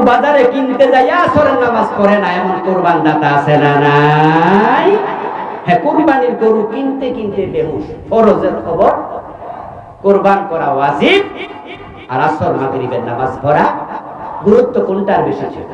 বাজারে কিনতে যাই আসরের নামাজ পড়ে না, এমন কুরবান দাতা আছে না নাই? হ্যাঁ, কুরবানির গরু কিনতে কিনতে বেহুশ। ফরজের খবর, কুরবান করা ওয়াজিব, আর আসর মাগরিবের নামাজ পড়া গুরুত্ব কোনটার বেশি ছিল?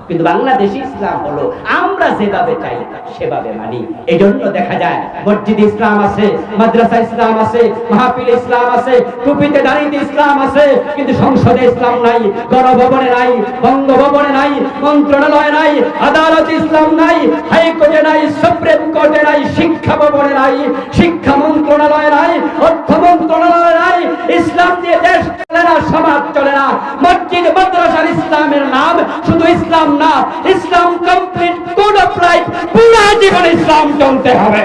কিন্তু বাংলাদেশি ইসলাম হলো আমরা যেভাবে চাই সেভাবে মানি। এই জন্য দেখা যায় মসজিদ ইসলাম আছে, মাদ্রাসা ইসলাম আছে, মাহফিল ইসলাম আছে, টুপিতে দাঁড়িয়ে ইসলাম আছে, কিন্তু সংসদে ইসলাম নাই, গণভবনে নাই, বঙ্গভবনে নাই, মন্ত্রণালয়ে নাই, আদালত ইসলাম নাই, হাইকোর্টে নাই, সুপ্রিম কোর্টে নাই, শিক্ষা ভবনে নাই, শিক্ষা মন্ত্রণালয়ে নাই, অর্থ মন্ত্রণালয়ে নাই। ইসলাম দিয়ে দেশ চলে না, সমাজ চলে না। মসজিদ মাদ্রাসার ইসলামের নাম শুধু ইসলাম না, ইসলাম কমপ্লিট কোড অফ লাইফ, পুরো জীবন ইসলাম চলতে হবে।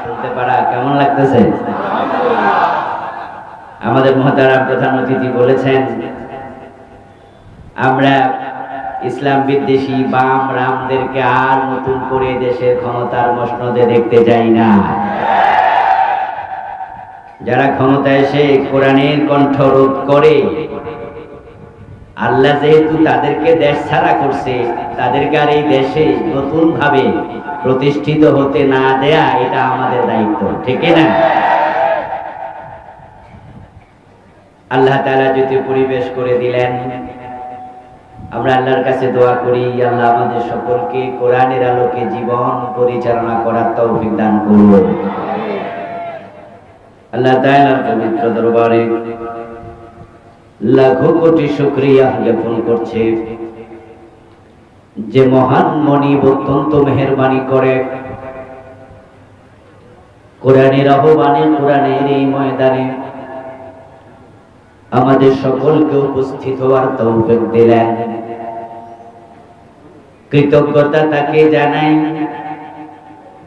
শুনতে পারা কেমন লাগতেছে? আমাদের মহতারাম প্রধান অতিথি বলেছেন, আমরা ইসলাম বিদ্বেষী বাম রামদেরকে আর নতুন করে দেশের ক্ষমতার মসনদে দেখতে চাই না। যারা ক্ষমতায় এসে কোরআনের কণ্ঠরোধ করে, আল্লাহ যেহেতু তাদেরকে দেশ ছাড়া করছে, তাদেরকে আর এই দেশে নতুন ভাবে প্রতিষ্ঠিত হতে না দেয়া, এটা আমাদের দায়িত্ব, ঠিক না? আল্লাহ তাআলা যদি পরিবেশ করে দিলেন, আমরা আল্লাহর কাছে দোয়া করি, আল্লাহ আমাদের সকলকে কোরআনের আলোকে জীবন পরিচালনা করার তৌফিক দান করুন। আল্লাহ তাআলার পবিত্র দরবারে লাখো কোটি শুকরিয়া জ্ঞাপন করছে যে মহান মনিব অত্যন্ত মেহেরবানি করে কোরআনের আহ্বানে, কোরআনের এই ময়দানে আমাদের সকলকে উপস্থিত হওয়ার তৌফিক দিলেন। কৃতজ্ঞতা তাকে জানাই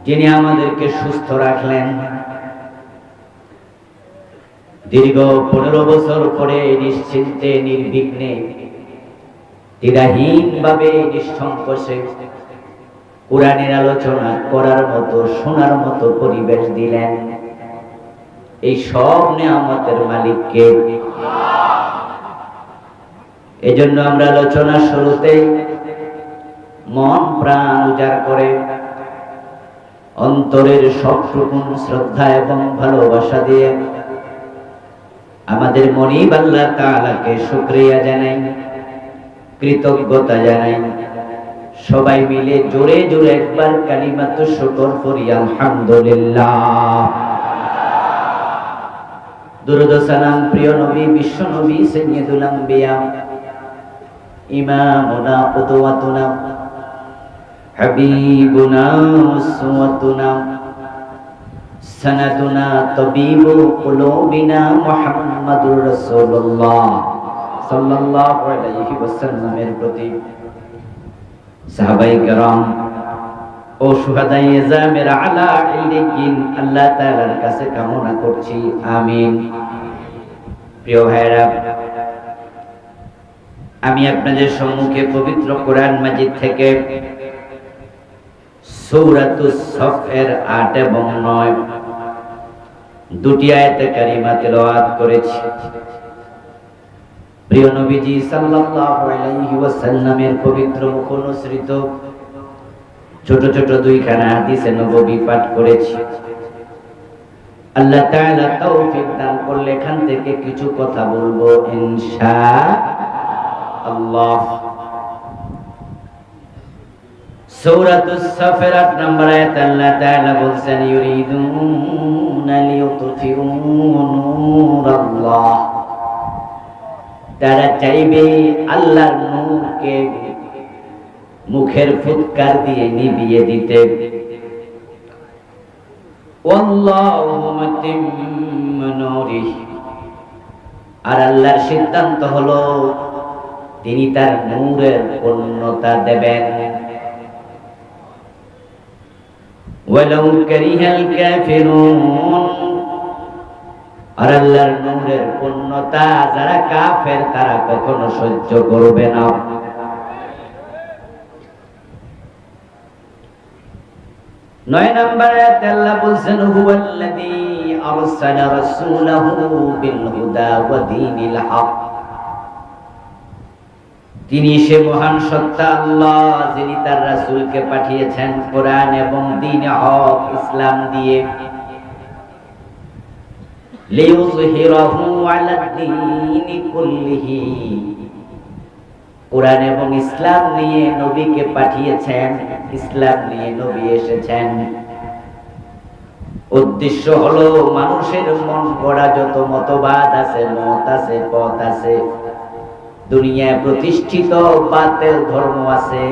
যিনি আমাদেরকে সুস্থ রাখলেন। দীর্ঘ 15 বছর পরে নিশ্চিন্তে, নির্বিঘ্নে, দ্বিধাহীন ভাবে, নিঃসংকোচে কোরআনের আলোচনা করার মতো, শোনার মতো পরিবেশ দিলেন। এই সব নিয়ামতের মালিককে। এজন্য আমরা আলোচনার শুরুতে মন প্রাণ উজাড় করে অন্তরের সবটুকু শ্রদ্ধা এবং ভালোবাসা দিয়ে আমাদের মনিব আল্লাহ তাআলাকে শুকরিয়া জানাই, কৃতজ্ঞতা জানাই। সবাই মিলে জোরে জোরে একবার কালিমাতু শুকর পড়ি, আলহামদুলিল্লাহ। দুরূদ ও সালাম প্রিয় নবী, বিশ্ব নবী, সাইয়্যিদুল আম্বিয়া, ইমামুনা, কুদওয়াতুনা, হাবিবুনা, উসওয়াতুনা, সানাদুনা, তাবিবু কুলুবিনা, মুহাম্মাদুর রাসূলুল্লাহ সাল্লাল্লাহু আলাইহি ওয়াসাল্লামের প্রতি সাহাবায়ে কেরাম ও শুহাদায়ে ইজামের আলা ইল্লিয়িন আল্লাহ তাআলার কাছে কামনা করছি, আমিন। প্রিয় ভাইরা, আমি আপনাদের সম্মুখে পবিত্র কোরআন মাজিদ থেকে সূরাতুস সফের 8 এবং 9 দুটি আয়াতে কারিমা তেলাওয়াত করেছি। প্রিয় নবীজি সাল্লাল্লাহু আলাইহি ওয়াসাল্লামের পবিত্র মুখ অনুসৃত ছোট ছোট দুইখানা হাদিসে নববী পাঠ করেছি। আল্লাহ তাআলা তৌফিক দান করলে এখান থেকে কিছু কথা বলবো ইনশাআল্লাহ। সূরাতুস সাফের 8 নম্বর আয়াতে আল্লাহ তাআলা বলেন, ইউরিদুনা লিইউতফিউ নূরাল্লাহ, তারা চাইবে আল্লাহর নূরকে মুখের ফুৎকার দিয়ে নিভিয়ে দিতে। ওয়াল্লাহু মুতিম্মু নূরিহি, আর আল্লাহর সিদ্ধান্ত হলো তিনি তার নূরের পূর্ণতা দেবেন। ওয়ালাউ কারিহাল কাফিরুন, আর আল্লাহর নূরের পূর্ণতা যারা কাফের তারা কখনো সহ্য করবে না। 9 নম্বর আয়াতে আল্লাহ বলেন হুয়াল্লাযী আরসালা রাসূলাহু বিল হুদা ওয়া দীনিল হক, তিনি সে মহান সত্তা আল্লাহ যিনি তার রাসূলকে পাঠিয়েছেন কোরআন এবং দ্বীনে হক ইসলাম দিয়ে। লিইয়ুযহিরাহু আলা দ্বীনি কুল্লিহি, কোরআন এবং ইসলাম নিয়ে নবীকে পাঠিয়েছেন, ইসলাম নিয়ে নবী এসেছেন। উদ্দেশ্য হলো মানুষের মন গড়া যত মতবাদ আছে, মত আছে, পথ আছে, দুনিয়ায় প্রতিষ্ঠিত বাতিল ধর্ম আছে,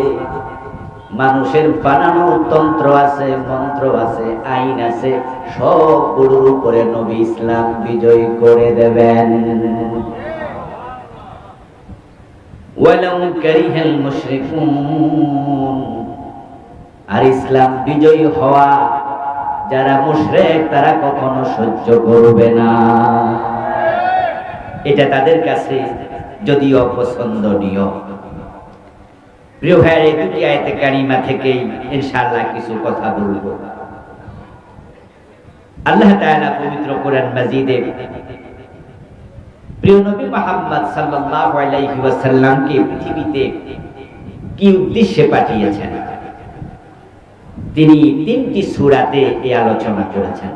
মানুষের বানানো তন্ত্র আছে, মন্ত্র আছে, আইন আছে, সবগুলোর উপরে নবী ইসলাম বিজয় করে দেবেন। ওয়ালাউ কারিহাল মুশরিকুন, আর ইসলাম বিজয়ী হওয়া যারা মুশরিক তারা কখনো সহ্য করবে না। এটা তাদের কাছে যদিও অপছন্দনীয়। প্রিয় ভাইয়ের, এই দুটি আয়াতে কারিমা থেকেই ইনশাআল্লাহ কিছু কথা বলবো। আল্লাহ তাআলা পবিত্র কোরআন মাজিদে প্রিয় নবী মুহাম্মদ সাল্লাল্লাহু আলাইহি ওয়াসাল্লামকে পৃথিবীতে কি উদ্দেশ্যে পাঠিয়েছেন তিনি 3টি সূরাতে এই আলোচনা করেছেন।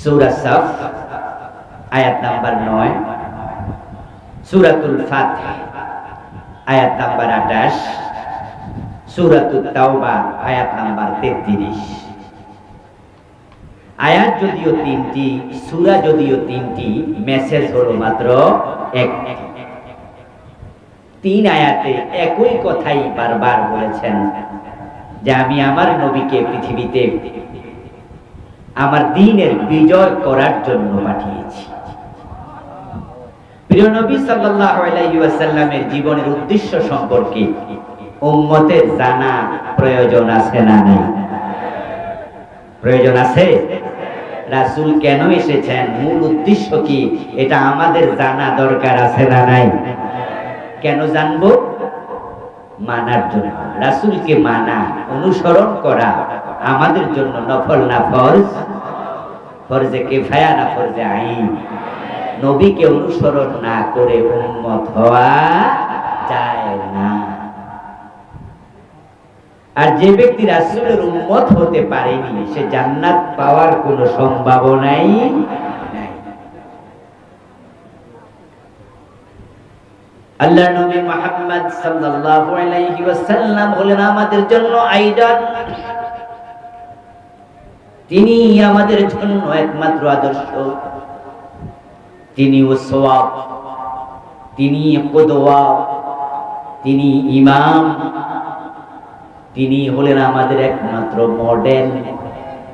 সূরা সাফ আয়াত নাম্বার 9, সূরাতুল ফাতিহা আয়াত নাম্বার 28, সূরাতুত তাওবা আয়াত নাম্বার 33। আয়াত যদিও 3টি, সূরা যদিও 3টি, মেসেজ হলো মাত্র এক। 3 আয়াতে একই কথাই বারবার বলেছেন যে আমি আমার নবীকে পৃথিবীতে আমার দ্বীনের বিজয় করার জন্য পাঠিয়েছি। প্রিয় নবী সাল্লাল্লাহু আলাইহি ওয়াসাল্লামের জীবনের উদ্দেশ্য সম্পর্কে উম্মতের জানা প্রয়োজন আছে না নাই? প্রয়োজন আছে। রাসূল কেন এসেছেন, মূল উদ্দেশ্য কি, এটা আমাদের জানা দরকার আছে না নাই? কেন জানবো? মানার জন্য। রাসূলকে মানা, অনুসরণ করা আমাদের জন্য নফল না ফরজ? ফরজে কিফায়া না ফরজে আইন? নবীকে অনুসরণ না করে উম্মত হওয়া যায় না। আর যে ব্যক্তি রাসূলের উম্মত হতে পারেনি সে জান্নাত পাওয়ার কোনো সম্ভাবনাই নাই। আল্লাহর নবী মুহাম্মদ সাল্লাল্লাহু আলাইহি ওয়াসাল্লাম হলেন আমাদের জন্য আইডল। তিনি আমাদের জন্য একমাত্র আদর্শ, তিনি উসওয়া, তিনি কুদওয়া, তিনি ইমাম, তিনি হলেন আমাদের একমাত্র মডেল।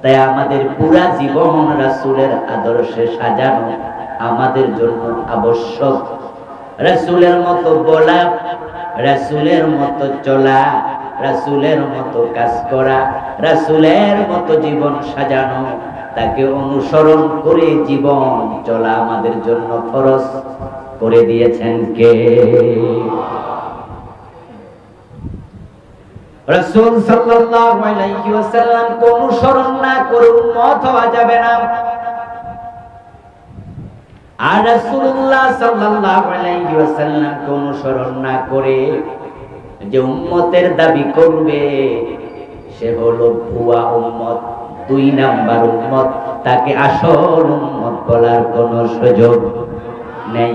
তাই আমাদের পুরা জীবন রাসূলের আদর্শে সাজানো আমাদের জন্য আবশ্যক। রাসূলের মতো বলা, রাসূলের মতো চলা, রাসূলের মতো কাজ করা, রাসূলের মতো জীবন সাজানো, তাকে অনুসরণ করে জীবন চলা আমাদের জন্য ফরজ করে দিয়েছেন কে? রাসূল সাল্লাল্লাহু আলাইহি ওয়াসাল্লাম কে অনুসরণ না করে উম্মত হওয়া যাবে না। আর রাসূলুল্লাহ সাল্লাল্লাহু আলাইহি ওয়াসাল্লাম কে অনুসরণ না করে যে উম্মতের দাবি করবে সে হলো ভুয়া উম্মত, 2 নাম্বার উম্মত। তাকে আসল উম্মত বলার কোনো সুযোগ নেই।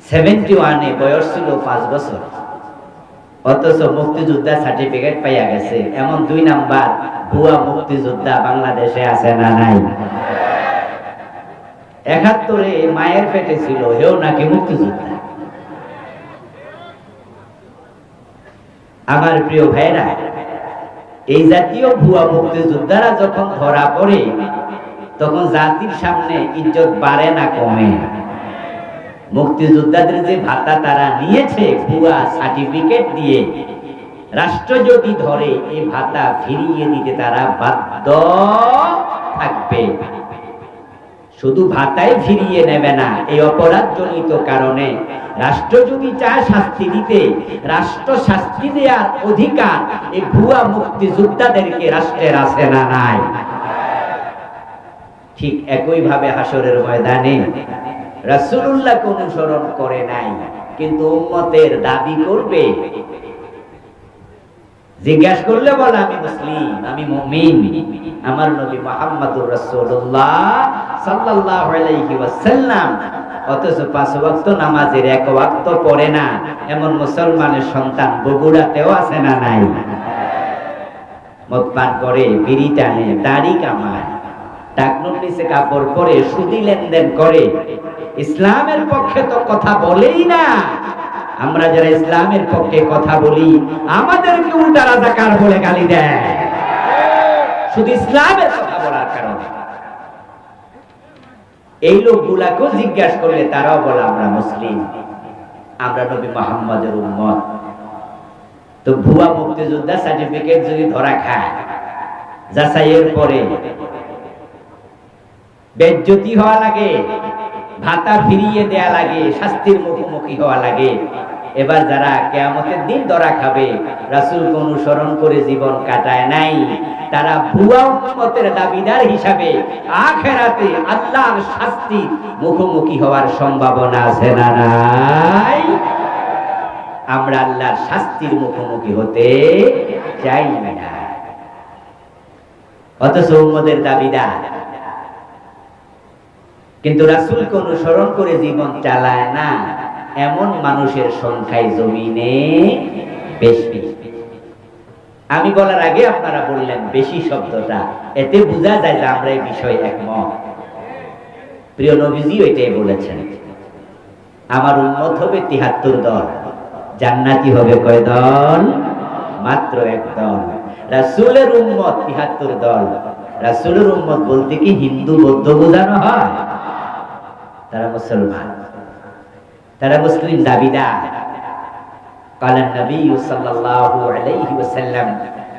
71 এ বয়স ছিল 5 বছর, অথচ মুক্তিযোদ্ধা সার্টিফিকেট পাইয়া গেছে। এমন 2 নাম্বার ভুয়া মুক্তিযোদ্ধা বাংলাদেশে আছে না নাই? 71 এ মায়ের পেটে ছিল, হেও নাকি মুক্তিযোদ্ধা। আমার প্রিয় ভাইরা, এই জাতীয় ভুয়া মুক্তিযোদ্ধারা যখন ধরা পড়ে তখন জাতির সামনে ইজ্জত বাড়ে না কমে? মুক্তিযোদ্ধাদের যে ভাতা তারা নিয়েছে ভুয়া সার্টিফিকেট দিয়ে, রাষ্ট্র যদি ধরে এই ভাতা ফিরিয়ে দিতে তারা বাধ্য থাকবে। শুধু ভাতায় ফিরিয়ে নেবে না, এই অপরাধজনিত কারণে রাষ্ট্র যদি চায় শাস্তি দিতে, রাষ্ট্র শাস্তি দেওয়ার অধিকার এই ভুয়া মুক্তিযোদ্ধাদেরকে রাষ্ট্রের আছে না নাই? ঠিক একই ভাবে হাসরের ময়দানে রাসূলুল্লাহকে অনুসরণ করে নাই, কিন্তু উম্মতের দাবি করবে। জিজ্ঞাসা করলে বলে আমি মুসলিম, আমি মুমিন, আমার নবী মুহাম্মদুর রাসূলুল্লাহ সাল্লাল্লাহু আলাইহি ওয়াসাল্লাম, অথচ 5 ওয়াক্ত নামাজের 1 ওয়াক্ত পড়ে না, এমন মুসলমানের সন্তান বগুড়াতেও আছে না নাই? মদ পান করে, বিড়ি টানে, দাড়ি কামায়, টাকনুর নিচে কাপড় পরে, সুদি লেনদেন করে, ইসলামের পক্ষে তো কথা বলেই না। আমরা যারা ইসলামের পক্ষে কথা বলি আমাদেরকে উল্টা রাজাকার বলে গালি দেয়, শুধু ইসলামের কথা বলার কারণে। এই লোকগুলাকেও জিজ্ঞাসা করলে তারাও বলে আমরা মুসলিম, আমরা নবী মুহাম্মদের উম্মত। তো ভুয়া মুক্তিযোদ্ধা সার্টিফিকেট যদি ধরা খায়, যাচাইয়ের পরে বেজ্জতি হওয়া লাগে, ভাতা ফিরিয়ে দেয়া লাগে, শাস্তির মুখোমুখি হওয়া লাগে। এবার যারা কিয়ামতের দিন ধরা খাবে, রাসূলকে অনুসরণ করে জীবন কাটায় নাই, তারা ভুয়া উম্মতের দাবিদার হিসাবে আখিরাতে আল্লাহর শাস্তি মুখোমুখি হওয়ার সম্ভাবনা আছে না নাই? আমরা আল্লাহর শাস্তির মুখোমুখি হতে চাই না, অথচ উম্মতের দাবিদার। কিন্তু রাসূলকে অনুসরণ করে জীবন চালায় না এমন মানুষের সংখ্যাই জমিনে বেশি। আমি বলার আগে আপনারা বললেন বেশি শব্দটা, এতে বোঝা যায় যে আমরা এই বিষয়ে একমত। প্রিয় নবীজি এটাই বলেছেন, আমার উম্মত হবে ৭৩ দল, জান্নাতি হবে কয় দল? মাত্র 1 দল। রাসূলের উম্মত ৭৩ দল। রাসূলের উম্মত বলতে কি হিন্দু বৌদ্ধ বোঝানো হয়? তারা মুসলমান, তারা মুসলিম দাবিদার। قال النبي صلى الله عليه وسلم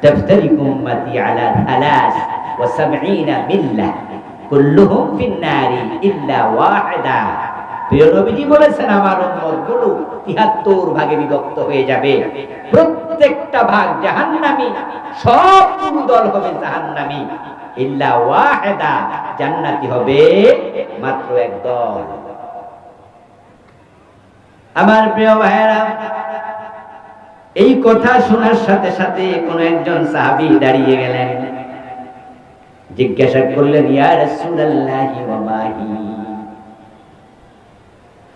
تفترق أمتي على 73 ملة كلهم في النار إلا واحدة। প্রিয় নবীজি বলেছেন আমার উম্মতগুলো ৭৩ ভাগে বিভক্ত হয়ে যাবে, প্রত্যেকটা ভাগ জাহান্নামী, সবগুলো দল হবে জাহান্নামী, ইল্লা ওয়াহিদা, জান্নাতি হবে মাত্র 1 দল। আমার প্রিয় ভাইরা, এই কথা শোনার সাথে সাথে কোন একজন সাহাবী দাঁড়িয়ে গেলেন, জিজ্ঞাসা করলেন ইয়া রাসূলুল্লাহি ওয়া মাহি,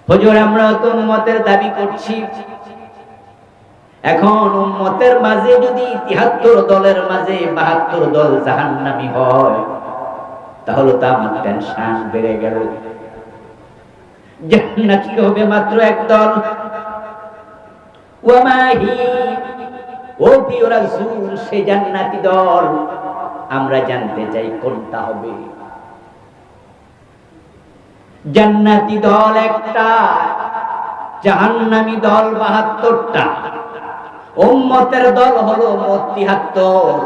হুজুর আমরা তো উম্মতের দাবি করছি, এখন উম্মতের মাঝে যদি ৭৩ দলের মাঝে ৭২ দল জাহান্নামী হয়, তাহলে তো আমার টেনশন বেড়ে গেল। জান্নাতি হবে মাত্র 1 দল। ওয়া মাহি, ও প্রিয় রাসূল, সেই জান্নাতি দল আমরা জানতে চাই কোনটা হবে? জান্নাতি দল একটা, জাহান্নামী দল ৭২টা, উম্মতের দল হলো মোট ৭৩।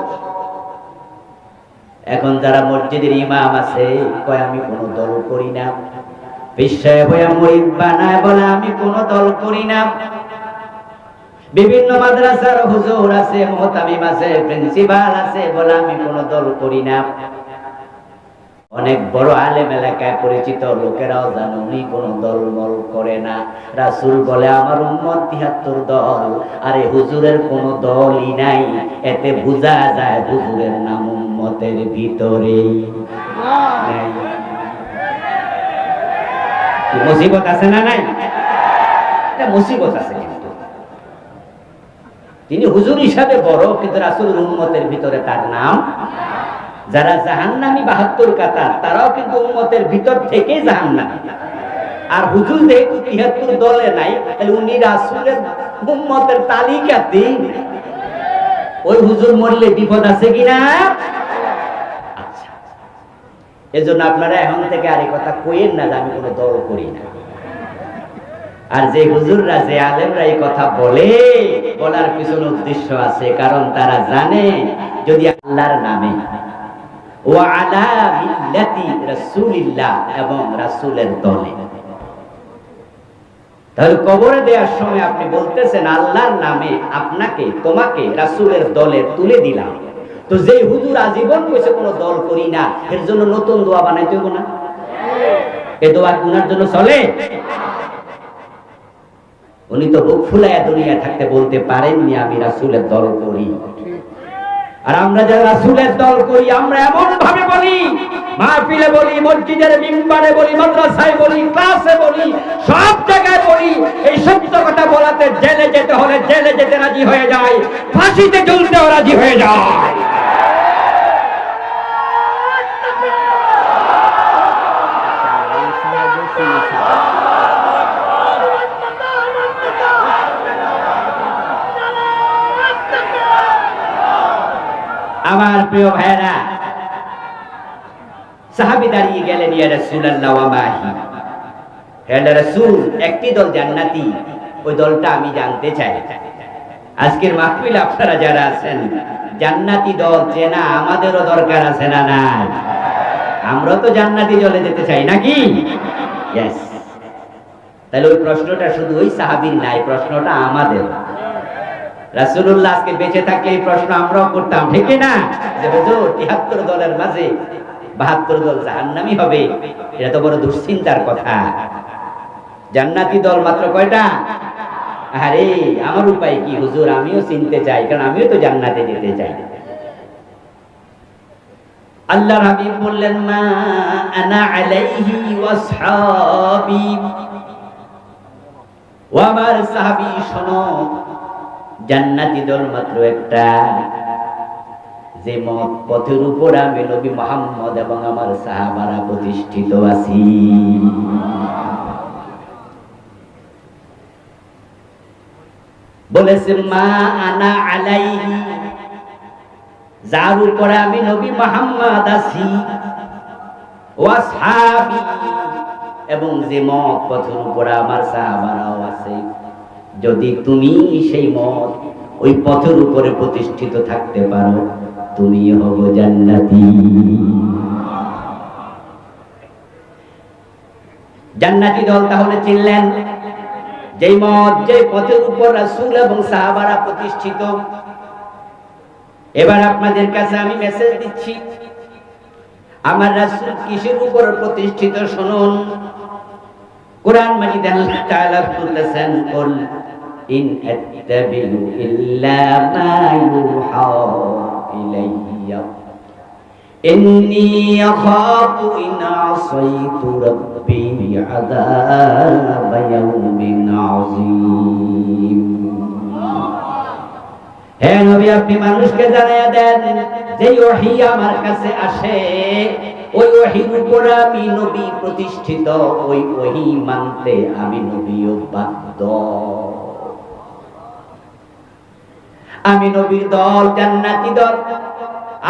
এখন যারা মসজিদের ইমাম আছে কয় আমি কোন দল করি না, বিশ্বায় হয়ে মুরিদ বানায় বলে আমি কোন দল করি না, বিভিন্ন মাদ্রাসার হুজুর আছে, মুহতামিম আছে, প্রিন্সিপাল আছে, বলে আমি কোন দল করি না। অনেক বড় আলেম এলাকায় পরিচিত লোকেরাও জানে উনি কোন দল মল করে না। রাসূল বলে আমার উম্মত ৭৩ দল, আরে হুজুরের কোন দলই নাই, এতে বোঝা যায় হুজুরের নাম উম্মতের ভিতরেই নাই। মুসিবত আছে না নাই? এটা মুসিবত আছে, কিন্তু তিনি হুজুর হিসাবে বড়, কিন্তু রাসূলের উম্মতের ভিতরে তার নাম। যারা জাহান্নামী ৭২ কাতার, তারাও কিন্তু উম্মতের ভিতর থেকে জাহান্নামী। আর হুজুর যেহেতু ৭৩ দলে নাই, তাহলে উনি রাসূলের উম্মতের তালিকাতে, ওই হুজুর মরলে বিপদ আছে কিনা? আচ্ছা, এজন্য আপনারা এখন থেকে আর এই কথা কইেন না যে আমি কোনো দল করি না। আর যে হুজুররা, যে আলেমরা এই কথা বলে, বলার পিছনে উদ্দেশ্য আছে, কারণ তারা জানে যদি আল্লাহর নামে ওয়া আলা মিল্লাতি রাসূলিল্লাহ, এবং রাসূলের দলে। তাহলে কবরে দেওয়ার সময় আপনি বলতেছেন আল্লাহর নামে আপনাকে তোমাকে রাসূলের দলে তুলে দিলাম। তো যেই হুজুর আজীবন কইছে কোনো দল করি না, এর জন্য নতুন দোয়া বানাইতে হবে না? এই দোয়া গুনার জন্য চলে? উনি তো বুক ফুলাইয়া দুনিয়া থাকতে বলতে পারেননি আমি রাসূলের দল করি। আর আমরা যারা রাসূলের দল করি, আমরা এমন ভাবে বলি, মাহফিলে বলি, মসজিদের মিম্বারে বলি, মাদ্রাসায় বলি, ক্লাসে বলি, সব জায়গায় বলি, এই সত্য কথা বলাতে জেলে যেতে হলে জেলে যেতে রাজি হয়ে যায়, ফাঁসিতে ঝুলতেও রাজি হয়ে যায়। আমার প্রিয় ভাইরা, সাহাবী দাঁড়িয়ে গেলেন, ইয়া রাসূলুল্লাহ ওয়া মাহি, হে রাসূল, একটি দল জান্নাতি, ওই দলটা আমি জানতে চাই। আজকের মাহফিলে আপনারা যারা আছেন, জান্নাতি দল চেনা আমাদেরও দরকার আছে না নাই? আমরা তো জান্নাতি দলে যেতে চাই নাকি? ইয়েস। তাহলে ওই প্রশ্নটা শুধু ওই সাহাবীর নাই, প্রশ্নটা আমাদের। রাসূলুল্লাহ আজকে বেঁচে থাকলে এই প্রশ্ন আমরাও করতাম, ঠিক না? যে হুজুর ৭৩ দলের মাঝে ৭২ দল জাহান্নামী হবে, এটা তো বড় দুশ্চিন্তার কথা। জান্নাতি দল মাত্র কয়টা? আরে আমার উপায় কি হুজুর, আমিও চিনতে চাই, কারণ আমিও তো জান্নাতে যেতে চাই। আল্লাহর হাবিব বললেন, মা আনা আলাইহি ওয়াসহাবী, ও আমার সাহাবী শোনো, জান্নাতি দল মাত্র একটা, যে মত পথের উপর আমি নবী মুহাম্মদ এবং আমার সাহাবারা প্রতিষ্ঠিত আছি। বলেছে মা আনা আলাইহি, যার উপরে আমি নবী মুহাম্মদ আছি, ওয়াসহাবী, এবং যে মত পথের উপর আমার সাহাবারাও আছে। যদি তুমি সেই মত ওই পথের উপরে প্রতিষ্ঠিত থাকতে পারো, তুমি হব জান্নাতি। জান্নাতি দল তাহলে চিনলেন, যেই মত যে পথের উপর রাসূল এবং সাহাবারা প্রতিষ্ঠিত। এবার আপনাদের কাছে আমি মেসেজ দিচ্ছি, আমার রাসূল কিসের উপর প্রতিষ্ঠিত শুনুন। কুরআন মাজিদে আল্লাহ তাআলা বলতেছেন, কুল ইন আত্তাবিউ ইল্লা মা ইউহা ইলাইয়া ইন্নী আখাফু ইন আসাইতু রাব্বি আযাব ইয়াউমিন আযীম। হে নবী, আপনি মানুষকে জানিয়ে দেন, যে ওহী আমার কাছে আসে, ওই ওহীর উপর আমি নবী প্রতিষ্ঠিত, ওই ওহী মানতে আমি নবীও বাধ্য। আমি নবীর দল জান্নাতি দল,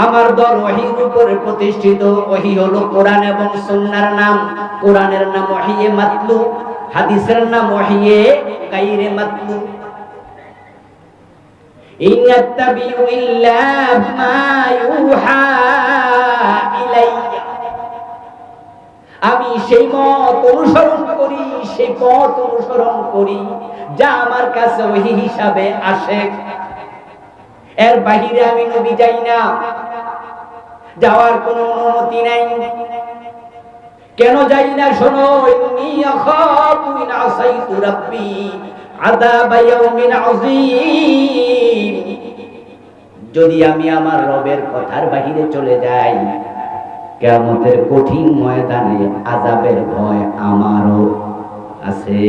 আমার দল ওহীর উপরে প্রতিষ্ঠিত। ওহী হলো কোরআন এবং সুন্নাহর নাম। কোরআনের নাম ওহীয়ে মাতলু, হাদিসের নাম ওহীয়ে গায়রে মাতলু। ইন আত্তাবিউ ইল্লা মা ইউহা ইলাইয়া, আমি সেই মত অনুসরণ করি, সেই পথ অনুসরণ করি যা আমার কাছে ওহী হিসাবে আসে। এর বাহিরে আমি নবী যাই না, যাওয়ার কোনো অনুমতি নাই। কেন যাই না শোনো, ইন্নী আখাফু ইন আসাইতু রাব্বি আযাব ইয়াউমিন আযীম। যদি আমি আমার রবের কথার বাহিরে চলে যাই, কিয়ামতের কঠিন ময়দানে আযাবের ভয় আমারও আছে।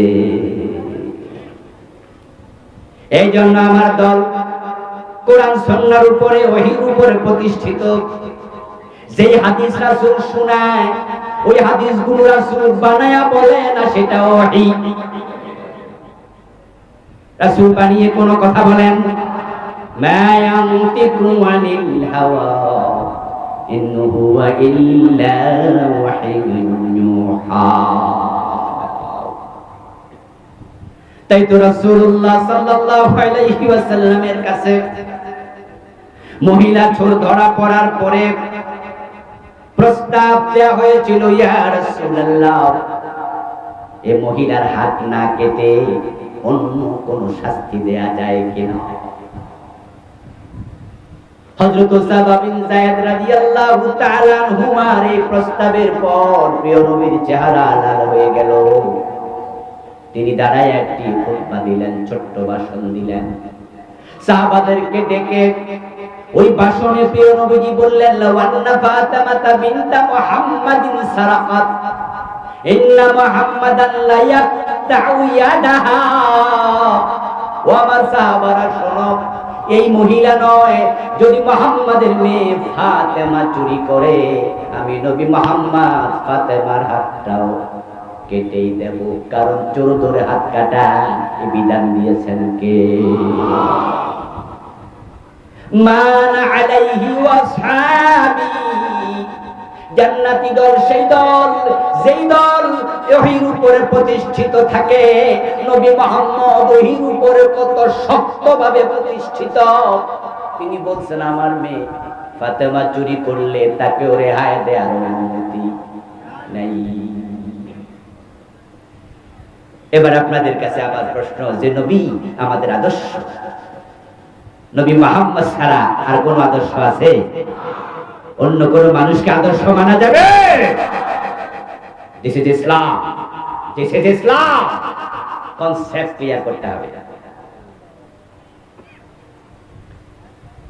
এই জন্য আমার দল কোরআন সুন্নাহর উপরে, ওহীর উপরে প্রতিষ্ঠিত। যেই হাদিস রাসূল শোনায়, ওই হাদিসগুলো রাসূল বানায়া বলে না, সেটা ওহী। রাসূল বানিয়ে কোনো কথা বলেন, মা ইয়ানতিকু আনিল হাওয়া ইন হুয়া ইল্লা ওয়াহয়ুন ইউহা। তাই তো রাসূলুল্লাহ সাল্লাল্লাহু আলাইহি ওয়াসাল্লামের কাছে মহিলা চোর ধরা পড়ার পরে প্রস্তাব দেয়া হয়েছিল, ইয়া রাসূলুল্লাহ, এই মহিলার হাত না কেটে অন্য কোন শাস্তি দেয়া যায় কিনা। হযরত উসামা বিন যায়েদ রাদিয়াল্লাহু তাআলা আনহুমার এই প্রস্তাবের পর প্রিয় নবীর চেহারা লাল হয়ে গেল। তিনি দাঁড়ায় একটি খুতবা দিলেন, ছোট্ট ভাষণ দিলেন। সাহাবাদেরকে ডেকে ওই ভাষণে প্রিয় নবীজি বললেন, লাওয়ান্না ফাতিমা বিনতা মুহাম্মাদিন সারাকাত ইন্না মুহাম্মাদান লা ইয়াকতাউ ইয়াদাহা। ও আমার সাহাবারা শোনো, এই মহিলা নয়, যদি মুহাম্মাদের মেয়ে ফাতেমা চুরি করে, আমি নবী মুহাম্মদ ফাতেমার হাতটাও কেটেই দেব। কারণ চোর ধরে হাত কাটা এই বিধান দিয়েছেন কে? মান আলাইহি ওয়াসহাবি, জান্নাতি দল সেই দল যেই দল ওহীর উপরে প্রতিষ্ঠিত থাকে। নবী মুহাম্মদ ওহীর উপরে কত শক্তভাবে প্রতিষ্ঠিত। তিনি বলছেন, আমার মেয়ে ফাতেমা চুরি করলে তাকে রেহাই দেওয়ার অনুমতি নাই। এবার আপনাদের কাছে আবার প্রশ্ন, যে নবী আমাদের আদর্শ, নবী মুহাম্মদ ছাড়া আর কোন আদর্শ আছে? অন্য কোন মানুষকে আদর্শ মানা যাবে? This is Islam, this is Islam. Concept clear করতে হবে।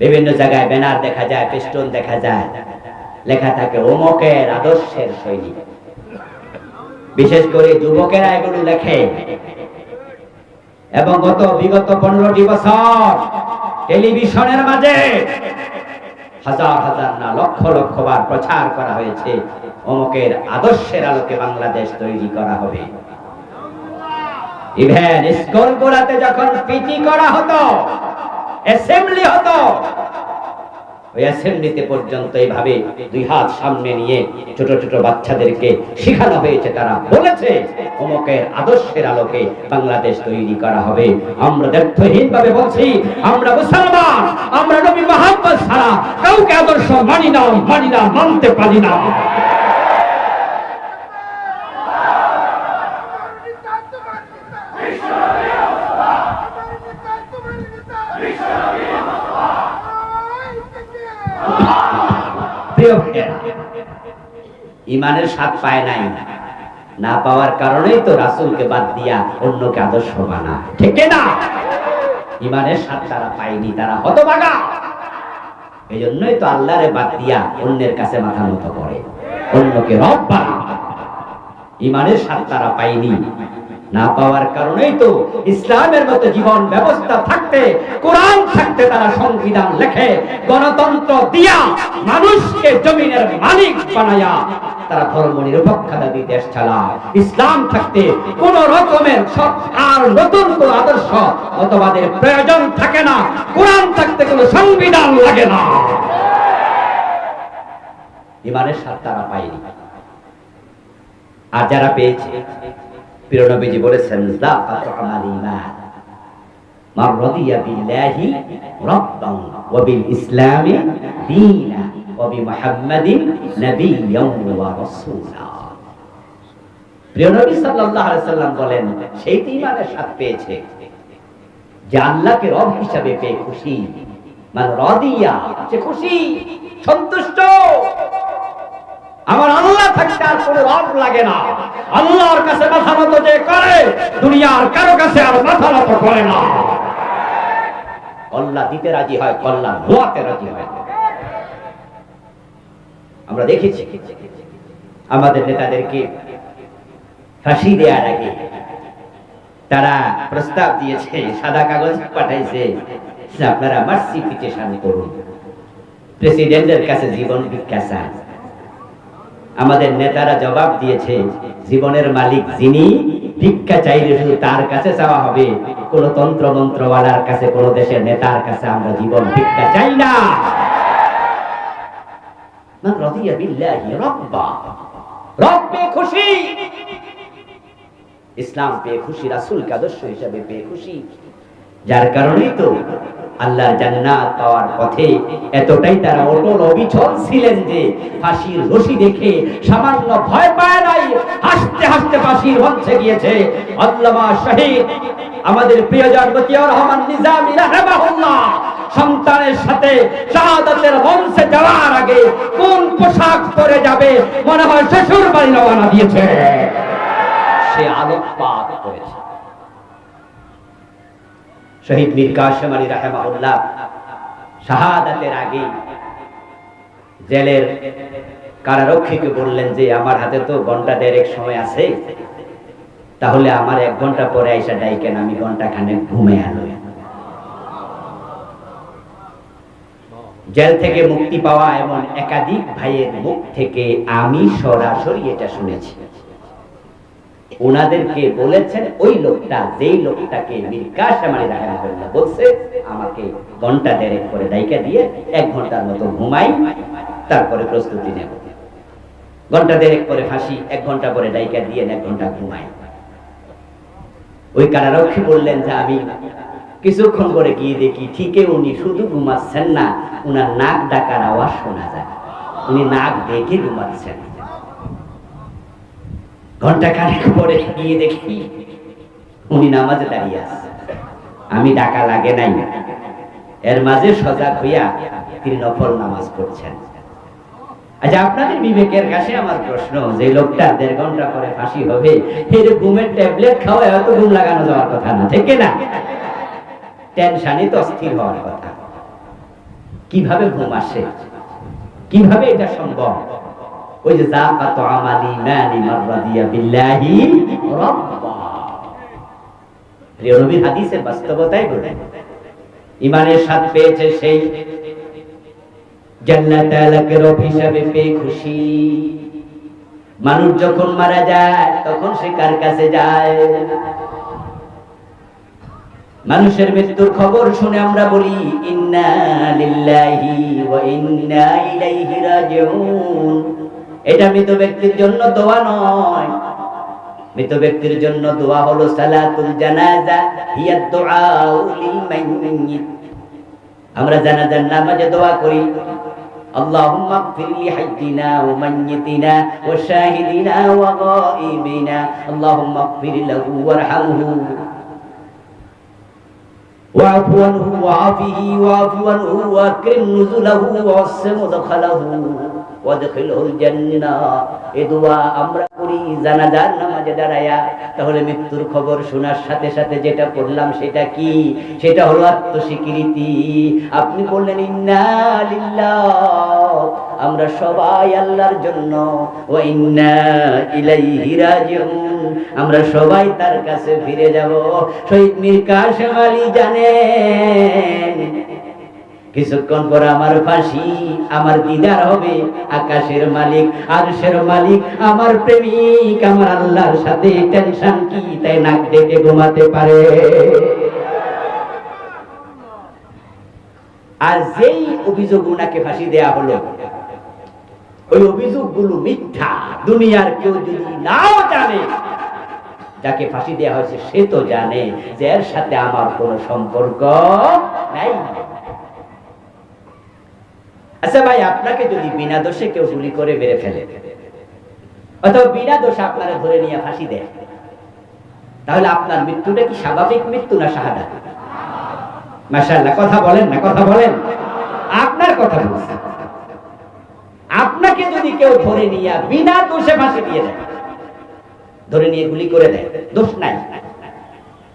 বিভিন্ন জায়গায় ব্যানার দেখা যায়, পেস্টন দেখা যায়, লেখা থাকে অমুকের আদর্শের সৈনিক। বিশেষ করে যুবকেরা এগুলো লেখে। এবং বিগত 15টি বছর টেলিভিশনের মাঝে হাজার হাজার না লক্ষ লক্ষ বার প্রচার করা হয়েছে, অমুকের আদর্শের আলোকে বাংলাদেশ তৈরি করা হবে। ইভেন স্কুলগুলোতে যখন পিটি করা হতো, অ্যাসেম্বলি হতো, ওই অ্যাসেম্বলিতে পর্যন্ত এইভাবে দুই হাত সামনে নিয়ে ছোট ছোট বাচ্চাদেরকে শেখানো হয়েছে। তারা বলেছে অমুকের আদর্শের আলোকে বাংলাদেশ তৈরি করা হবে। আমরা দ্ব্যর্থহীন ভাবে বলছি, আমরা মুসলমান, আমরা নবী মুহাম্মদ ছাড়া কাউকে আদর্শ মানি না, মানতে পারি না। ইমানের স্বাদ পায় নাই, না পাওয়ার কারণেই তো রাসূলকে বাদ দিয়া অন্যকে আদর্শ মানা, ঠিক না? ইমানের স্বাদ তারা পায়নি, তারা হতভাগা। এই জন্যই তো আল্লাহরে বাদ দিয়া অন্যের কাছে মাথা নত করে, অন্যকে রব বানায়। ইমানের স্বাদ তারা পায়নি, না পাওয়ার কারণেই তো ইসলামের মতো জীবন ব্যবস্থা থাকতে, কোরআন থাকতে তারা সংবিধান লেখে, গণতন্ত্র দিয়া মানুষকে জমিনের মালিক বানায়া তারা ধর্ম নিরপেক্ষতা দিয়ে দেশ চালায়। ইসলাম থাকতে কোন রকমের আর নতুন কোন আদর্শ মতবাদের প্রয়োজন থাকে না। কোরআন থাকতে কোনো সংবিধান লাগে না। ইমানের স্বাদ তারা পায়নি। আর যারা পেয়েছে, প্রিয় নবীজি বলেছেন, যাকাতু আমাল ঈমান মান রাদিয়া বিল্লাহি রাব্বান ওয়া বিল ইসলামি দীনা ওয়া বি মুহাম্মাদিন নাবিয়্যান ওয়া রাসূলা। প্রিয় নবী সাল্লাল্লাহু আলাইহি সাল্লাম বলেন, সেই ঈমানের স্বাদ পেয়েছে যে আল্লাহকে রব হিসাবে পেয়ে খুশি। মান রাদিয়া, সে খুশি, সন্তুষ্ট। আমার আল্লাহ থাকতে আর কোনো রব লাগে না। আল্লাহর কাছে মাথা নত যে করে, দুনিয়ার কারো কাছে আর মাথা নত করে না। আল্লাহ দিতে রাজি হয়, আল্লাহ দোয়াতে রাজি হয়। আমরা দেখেছি আমাদের নেতাদেরকে ফাঁসি দেওয়ার আগে তারা প্রস্তাব দিয়েছে, সাদা কাগজ পাঠাইছে, আপনারা মার্সি পিটিশন করুন, প্রেসিডেন্টের কাছে জীবন ভিক্ষা চান। আমাদের নেতারা জবাব দিয়েছে, জীবনের মালিক যিনি, ভিক্ষা চাইলে শুধু তার কাছে চাওয়া হবে, কোন তন্ত্র মন্ত্রওয়ালার কাছে, কোন দেশের নেতার কাছে আমরা জীবন ভিক্ষা চাই না। মান রাদিয়া বিল্লাহি রাব্বা, রব পেয়ে খুশি, ইসলাম পেয়ে খুশি, রাসূলকে আদর্শ হিসেবে পেয়ে খুশি। যার কারণেই তো আল্লাহর জান্নাত পাওয়ার পথে এতটাই তারা অটল অবিচল ছিলেন যে ফাঁসির রশি দেখে সামান্য ভয় পায় নাই, হাসতে হাসতে ফাঁসির মঞ্চে গিয়েছে। আল্লামা শহীদ আমাদের প্রিয়জন মতিউর রহমান নিজামী রাহিমাহুল্লাহ সন্তানের সাথে শাহাদাতের মঞ্চে যাওয়ার আগে কোন পোশাক পরে যাবে মনে হয় শ্বশুর বাড়ি রওনা দিয়েছে, সে আলোকপাত করেছে। শহীদ মীর কাসেম আলী রাহিমাহুল্লাহ শাহাদাতের আগে জেলের কারারক্ষীকে বললেন যে আমার হাতে তো ঘন্টা দেড়েক সময় আছে, তাহলে আমার 1 ঘন্টা পরে আইসা ডাইকেন, আমি ঘন্টা খানেক ঘুমে আলো। জেল থেকে মুক্তি পাওয়া এমন একাধিক ভাইয়ের মুখ থেকে আমি সরাসরি এটা শুনেছি। ওনাদেরকে বলেছেন ওই লোকটা, যেই লোকটাকে মীর কাসেম আলী রাহিমাহুল্লাহ বলছে আমাকে ঘন্টা দেড়েক করে ডাইকা দিয়ে 1 ঘন্টার মতো ঘুমাই, তারপরে প্রস্তুতি নেব। ঘন্টা দেড়েক পরে ফাঁসি, 1 ঘন্টা পরে ডাইকা দিয়ে 1 ঘন্টা ঘুমাই। ওই কারারক্ষী বললেন যে আমি কিছুক্ষণ করে গিয়ে দেখি ঠিকই উনি শুধু ঘুমাচ্ছেন না, উনার নাক ডাকার আওয়াজ শোনা যায়, উনি নাক দেখে ঘুমাচ্ছেন। ঘন্টা খানেক পরে গিয়ে দেখি উনি নামাজে দাঁড়িয়ে আছে, আমি ডাকা লাগে নাই, এর মাঝে সজাগ হইয়া তিনি নফল নামাজ পড়ছেন। আচ্ছা, আপনাদের বিবেকের কাছে আমার প্রশ্ন, যে লোকটা 1.5 ঘন্টা পরে ফাঁসি হবে, এর ঘুমের ট্যাবলেট খাওয়া এত ঘুম লাগানো যাওয়ার কথা না, ঠিক না? টেনশনে তো অস্থির হওয়ার কথা। কিভাবে ঘুম আসে, কিভাবে এটা সম্ভব? ওই যে জাকাত আমালি মানি মাররাদিয়া বিল্লাহি রাব্বা, প্রিয় নবীর হাদিসের বাস্তবতাই বলে ইমানের স্বাদ পেয়েছে সেই জান্নাত আলাকের হিসাবে পেয়ে খুশি। মানুষ যখন মারা যায় তখন সে কার কাছে যায়? মানুষের মৃত্যুর খবর শুনে আমরা বলি ইন্না লিল্লাহি ওয়া ইন্না ইলাইহি রাজিউন। এটা মৃত ব্যক্তির জন্য দোয়া নয়, মৃত ব্যক্তির জন্য দোয়া হলো সালাতুল জানাজা হিয়া দুআউ লিল মাইয়িত। আমরা জানাজার নামাজে দোয়া করি আল্লাহুম্মা ইগফির লি হাইয়িনা ওয়া মাইয়িতিনা ওয়া শাহিদিনা ওয়া গায়িবিনা আল্লাহুম্মা ইগফির লাহু ওয়ারহামহু ওয়া'ফু আনহু ওয়া'আফিহি ওয়া'ফু আনহু ওয়াকরিম নুজুলাহু ওয়াসসি মুদখালাহু ওয়াদখিলহুল জান্নাহ। এই দোয়া আমরা করি জানাজার নামাজে দাঁড়ায়া। তাহলে মৃত্যুর খবর শোনার সাথে সাথে যেটা পড়লাম সেটা কি? সেটা হলো আত্মস্বীকৃতি। আপনি বললেন ইন্না লিল্লাহ, আমরা সবাই আল্লাহর জন্য, ওয়া ইন্না ইলাইহি রাজিউন, আমরা সবাই তার কাছে ফিরে যাব। শহীদ মীর কাসেম আলী জানেন কিছুক্ষণ পর আমার ফাঁসি, আমার দিদার হবে আকাশের মালিক আরশের মালিক, আমার প্রেমিক আমার আল্লাহর সাথে। টেনশন কি? তাই নাক ডেকে ঘুমাতে পারে। আর যেই অভিযোগ উনাকে ফাঁসি দেয়া হলো, ওই অভিযোগগুলো মিথ্যা। দুনিয়ার কেউ যদি নাও জানে, যাকে ফাঁসি দেয়া হয়েছে সে তো জানে যে এর সাথে আমার কোনো সম্পর্ক নাই। আচ্ছা ভাই, আপনাকে যদি বিনা দোষে কেউ গুলি করে মেরে ফেলে অথবা বিনা দোষে আপনারা ধরে নিয়ে ফাঁসি দেয়, তাহলে আপনার মৃত্যুটা কি স্বাভাবিক মৃত্যু না শাহাদাত? মাশাআল্লাহ, কথা বলেন না, কথা বলেন। আপনার কথা বলছেন। আপনাকে যদি কেউ ধরে নিয়ে বিনা দোষে ফাঁসি দিয়ে দেয়, ধরে নিয়ে গুলি করে দেয়, দোষ নাই,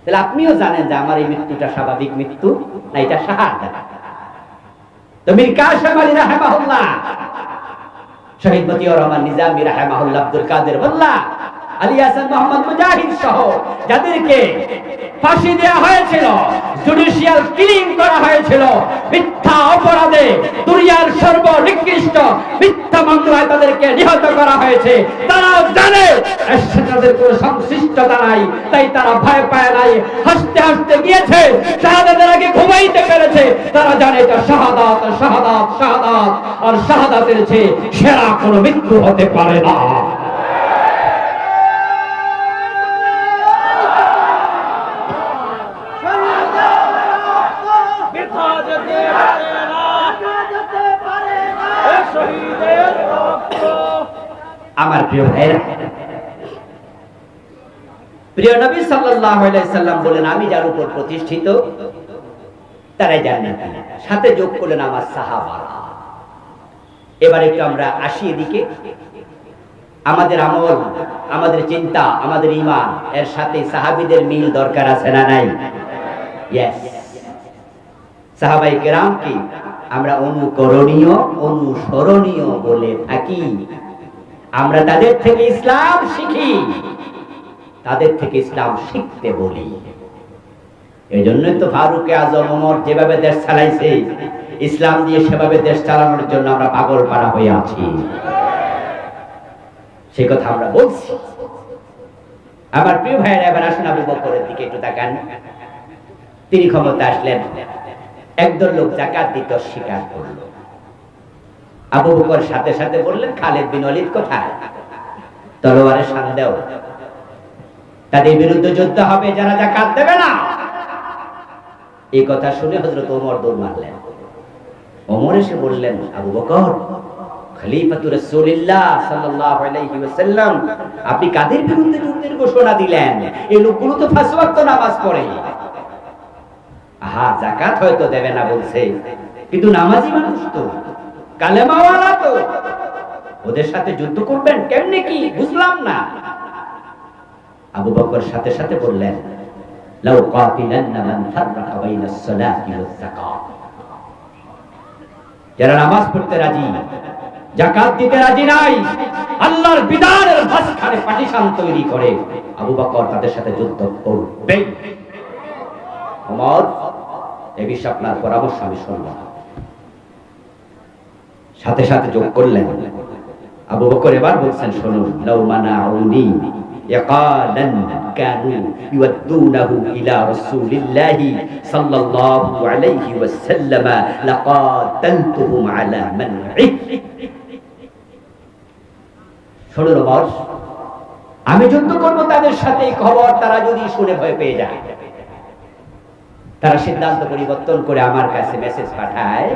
তাহলে আপনিও জানেন যে আমার এই মৃত্যুটা স্বাভাবিক মৃত্যু না, এটা শাহাদাত। তো মীর কাসেম আলী রাহিমাহুল্লাহ, শহীদ মতিউর রহমান নিজামী রাহিমাহুল্লাহ, আব্দুল কাদের মোল্লা, আলী হাসান মোহাম্মদ মুজাহিদ সহ যাদেরকে ফাঁসি দেওয়া হয়েছিল, জুডিশিয়াল কিলিং করা হয়েছিল, মিথ্যা অপরাধে দুনিয়ার সর্বনিকৃষ্ট মিথ্যা মামলায় তাদেরকে নিহত করা হয়েছে, তারা জানে এর সাথে তাদের কোনো সংশ্লিষ্টতা নাই, তাই তারা ভয় পায় নাই, হাসতে হাসতে গিয়েছে, শাহাদাতের আগে ঘুমাইতে পেরেছে। তারা জানে এটা শাহাদাত, শাহাদাত, শাহাদাত, আর শাহাদাতের চেয়ে সেরা কোনো মৃত্যু হতে পারে না। প্রিয় ভাইরা, প্রিয় নবী সাল্লাল্লাহু আলাইহি সাল্লাম বলেন, আমি যার উপর প্রতিষ্ঠিত তারাই জান্নাতি। সাথে যোগ করলেন আমার সাহাবারা। এবার একটু আমরা আসি এদিকে। আমাদের আমল, আমাদের চিন্তা, আমাদের ঈমান এর সাথে সাহাবীদের মিল দরকার আছে না নাই? ইয়েস। সাহাবায়ে কেরামকে আমরা অনুকরণীয়, অনুসরণীয় বলে থাকি। আমরা তাদের থেকে ইসলাম শিখি, তাদের থেকে ইসলাম শিখতে বলি। এজন্যই তো ফারুক আজম ওমর যেভাবে দেশ চালাইছে, ইসলাম দিয়ে সেভাবে দেশ চালানোর জন্য আমরা পাগল পাড়া হয়ে আছি। সেই কথা আমরা বলছি। আমার প্রিয় ভাইয়েরা, এবার আসুন আবু বকরের দিকে একটু তাকান। তিনি ক্ষমতা আসলেন, একদল লোক যাকাত দিতে অস্বীকার করল। আবু বকর সাথে সাথে বললেন, খালিদ বিন ওয়ালিদ কোথায়? তলোয়ারের শান দাও, তাদের বিরুদ্ধে যুদ্ধ হবে যারা যাকাত দেবে না। এই কথা শুনে হযরত ওমর দৌড় মারলেন। ওমর এসে বললেন, আবু বকর, খলিফাতুর রাসূলুল্লাহ সাল্লাল্লাহু আলাইহি ওয়াসাল্লাম, আপনি কাদের বিরুদ্ধে যুদ্ধের ঘোষণা দিলেন? এই লোকগুলো তো পাঁচ ওয়াক্ত নামাজ পড়ে। আহা, যাকাত হয়তো দেবে না বলছে, কিন্তু নামাজি মানুষ তো, কালেমাওয়ালা তো, ওদের সাথে যুদ্ধ করবেন কেমনে? কি বুঝলাম না। আবু বকর সাথে সাথে বললেন, লাউ কাতিলান্না মান ফাররাকা বাইনাস সালাতি ওয়াজ যাকাত। যারা নামাজ পড়তে রাজি, যাকাত দিতে রাজি নাই, আল্লাহর বিধানের মাঝখানে পার্টিশন তৈরি করে, আবু বকর তাদের সাথে যুদ্ধ করবে। ওমর, এই বিষয়ে আপনার পরামর্শ আমি শুনব। সাথে সাথে যোগ করলেন। আবু বকর এবার বলছেন, শুনুন, লাউ মানাউনি ইয়াকালান কানু ইউদ্দুনাহু ইলা রাসূলিল্লাহি সাল্লাল্লাহু আলাইহি ওয়াসাল্লাম লাকাতালতুহুম আলা মানহি। শুনুন ওমর, আমি যুদ্ধ করব তাদের সাথে, খবর তারা যদি শুনে ভয় পেয়ে যায়, তারা সিদ্ধান্ত পরিবর্তন করে আমার কাছে মেসেজ পাঠায়,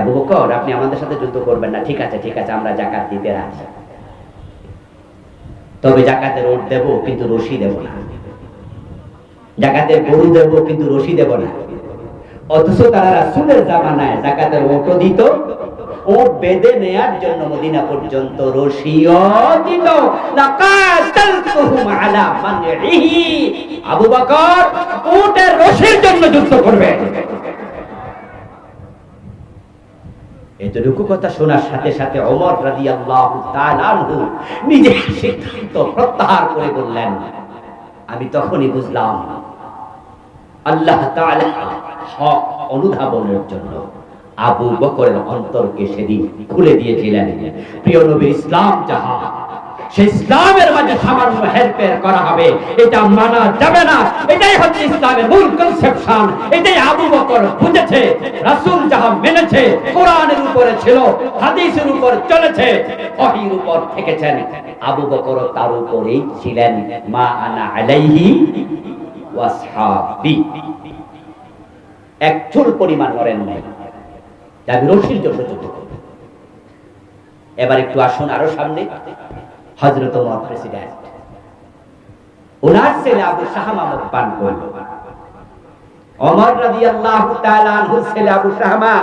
আবু বকর আপনি আমাদের সাথে যুদ্ধ করবেন না। ঠিক আছে, ঠিক আছে, আমরা যাকাত দিতে রাজি, তবে জাকাতের ওট দেব কিন্তু রশি দেব না, জাকাতের গরু দেব কিন্তু রশি দেব না। অথচ তারা রাসূলের জামানায় জাকাতের ওটও দিত, ওট বেঁধে নেয়ার জন্য মদিনা পর্যন্ত রশিও দিত। লাকাতালতুহুম আলা মানহি। আবু বকর ওটের রশির জন্য যুদ্ধ করবে। এতটুকু কথা শোনার সাথে সাথে ওমর রাদিয়াল্লাহু তাআলা আনহু নিজের সিদ্ধান্ত প্রত্যাহার করে বললেন, আমি তখনই বুঝলাম আল্লাহ তাআলা হক অনুধাবনের জন্য আবু বকরের অন্তরকে সেদিন খুলে দিয়েছিলেন। প্রিয় নবী, ইসলাম যাহা, সেই ইসলামের মাঝে সামান্য হেরফের করা হবে, এটা মানা যাবে না। এটাই হচ্ছে ইসলামের মূল কনসেপশন। এটাই আবু বকর বুঝেছে। রাসূল যাহা মেনেছে, কোরআনের উপরে ছিল, হাদিসের উপর চলেছে, ওহীর উপর থেকেছেন, আবু বকর তার উপরেই ছিলেন। মা আনা আলাইহি ওয়াসহাবি। এক চুল পরিমাণ নড়েন নাই, যাবি রশির জন্য যুদ্ধ করবে। এবার একটু আসুন আরো সামনে। হযরত ওমর প্রেসিডেন্ট, ওনার ছেলে আবু শাহামা মদ পান করল। ওমর রাদিয়াল্লাহু তাআলা আনহুর ছেলে আবু শাহামা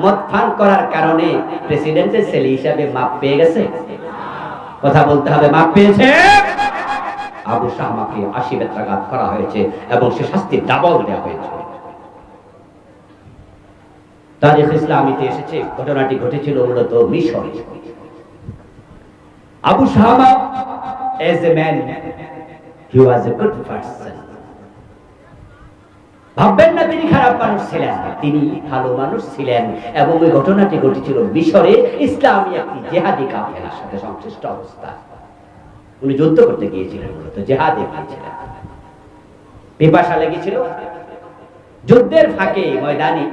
মদ পান করার কারণে প্রেসিডেন্টের ছেলে হিসাবে মাপ পেয়ে গেছে। কথা বলতে হবে, মাপ পেয়েছে। আবু শাহামাকে ৮০ বেত্রাঘাত করা হয়েছে এবং সে শাস্তি ডাবল দেওয়া হয়েছে। তারিখ ইসলামীতে এসেছে, ঘটনাটি ঘটেছিল মূলত মিশরে। Abu শাহামা as a man, he was a good person. ভাববেন না তিনি খারাপ মানুষ ছিলেন, তিনি ভালো মানুষ ছিলেন। এবং ওই ঘটনাটি ঘটেছিল মিশরে, ইসলামী একটি জেহাদি কাফেলার সাথে সংশ্লিষ্ট অবস্থা। উনি যুদ্ধ করতে গিয়েছিলেন, মূলত জেহাদে গিয়েছিলেন। পিপাসা লেগেছিল, যুদ্ধের ফাঁকে ময়দানে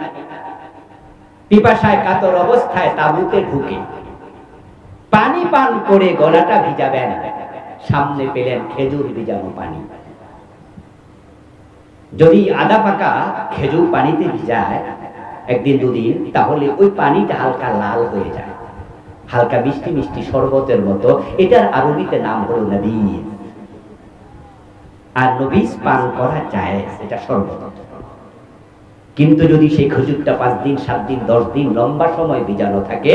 পিপাসায় কাতর অবস্থায় তাঁবুতে ঢুকে পানি পান করে গলাটা ভিজাবেন, সামনে পেলেন খেজুর ভিজানো পানি। যদি আদা পাকা খেজুর পানিতে ভিজায় একদিন দুদিন, তাহলে ওই পানিটা হালকা লাল হয়ে যায়। হালকা মিষ্টি মিষ্টি শরবতের মতো। এটার আরবিতে নাম হলো নবীজ। আর নবীজ পান করা জায়েজ, এটা শরবত। কিন্তু যদি সেই খেজুরটা 5 দিন 7 দিন 10 দিন লম্বা সময় ভিজানো থাকে,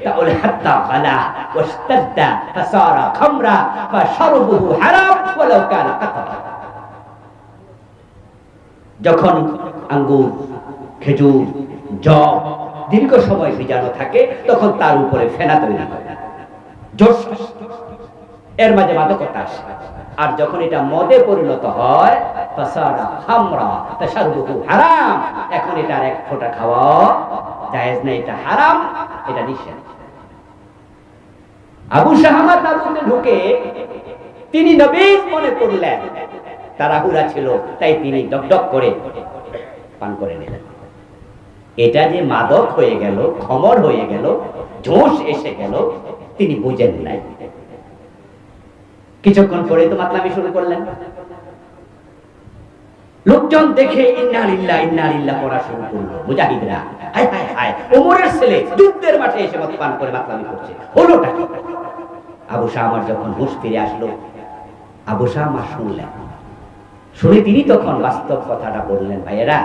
তাহলে হাত্তা গালা ওয়াস্তাদ্দা ফাসারা খামরা ফাশরবুহু হারাম ওয়ালাউ কানা কাতরা। যখন আঙ্গুর, খেজুর, জব দীর্ঘ সময় ভিজানো থাকে, তখন তার উপরে ফেনা তৈরি হয়, জোশ, এর মাঝে মাদকতা আসে। আর যখন এটা মদে পরিণত হয়, ফাসারা খামরা ফাশরবুহু হারাম, এখন এটার এক ফোঁটা খাওয়া জায়েজ না, এটা হারাম, এটা নিষেধ। আবু শাহামা তাবুতে ঢুকে তিনি নবীজ মনে করলেন, তাড়াহুড়া ছিল, তাই তিনি ডকডক করে পান করে নিলেন। এটা যে মাদক হয়ে গেল, খমর হয়ে গেল, জোশ এসে গেল, তিনি বুঝেন নাই। কিছুক্ষণ পরে তো মাতলামি শুরু করলেন। লোকজন দেখে ইন্না লিল্লাহি ইন্না ইলাইহি পড়া শুরু করলো। মুজাহিদরা হায় হায় হায়, ওমরের ছেলে যুদ্ধের মাঠে এসে মদ পান করে মাতলামি করছে, হলোটা কি? আবু শামার যখন হুঁশ ফিরে আসলো, আবু শামা শুনলেন। শুনে তিনি তখন বাস্তব কথাটা বললেন, ভাইয়েরা,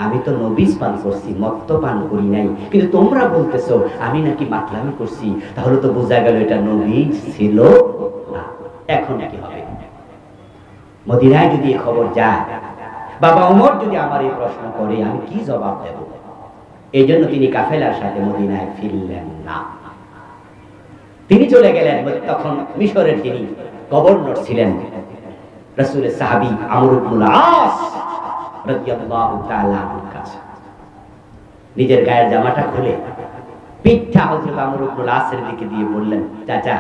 আমি তো নবীজ পান করছি, মদ তো পান করি নাই, কিন্তু তোমরা বলতেছো আমি নাকি মাতলামি করছি, তাহলে তো বোঝা গেল এটা নবীজ ছিল না। এখন কি হবে? মদিনায় যদি এই খবর যায়, বাবা ওমর যদি আমার এই প্রশ্ন করে, আমি কি জবাব দেব? এই জন্য তিনি কাফেলার সাথে মদিনায় ফিরলেন না। তিনি চলে গেলেন। তখন মিশরের যিনি গভর্নর ছিলেন, রাসূলের সাহাবী আমর ইবনুল আস রাদিয়াল্লাহু তাআলা আনহুর কাছে নিজের গায়ের জামাটা খুলে পিঠটা হযরত আমর ইবনুল আসের দিকে দিয়ে বললেন, চাচা,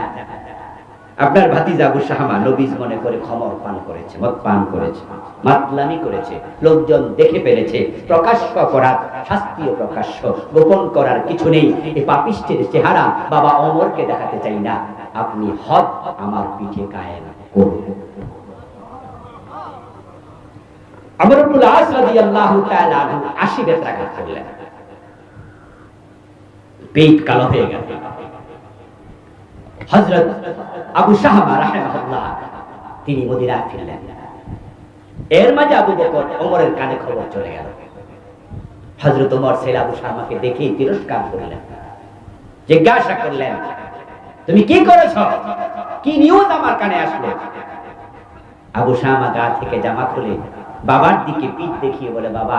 আপনার ভাতিজা আবু শাহামা নবীজ মনে করে খমর পান করেছে, মদ পান করেছে, মাতলামি করেছে, লোকজন দেখে ফেলেছে। প্রকাশ্য করার শাস্তিও প্রকাশ্য, গোপন করার কিছু নেই। এই পাপিষ্টের চেহারা বাবা ওমরকে দেখাতে চাই না, আপনি হদ আমার পিঠে কায়েম করুন। আমর ইবনুল আস রাদিয়াল্লাহু তাআলা আনহু 80 বেত্রাঘাত করলেন, পেট কালো হয়ে গেল। হযরত আবু শাহামা রাহিমাহুল্লাহ তিনি মদিনায় ফিরলেন। এর মাঝে আবু বকর ওমরের কানে খবর চলে গেল। হযরত ওমর ছেলে আবু শাহামাকে দেখে তিরস্কার করলেন, জিজ্ঞাসা করলেন, তুমি কি করেছো? কি নিউজ আমার কানে আসলো? আবু শাহামা গা থেকে জামা খুলে বাবার দিকে পিঠ দেখিয়ে বলে, বাবা,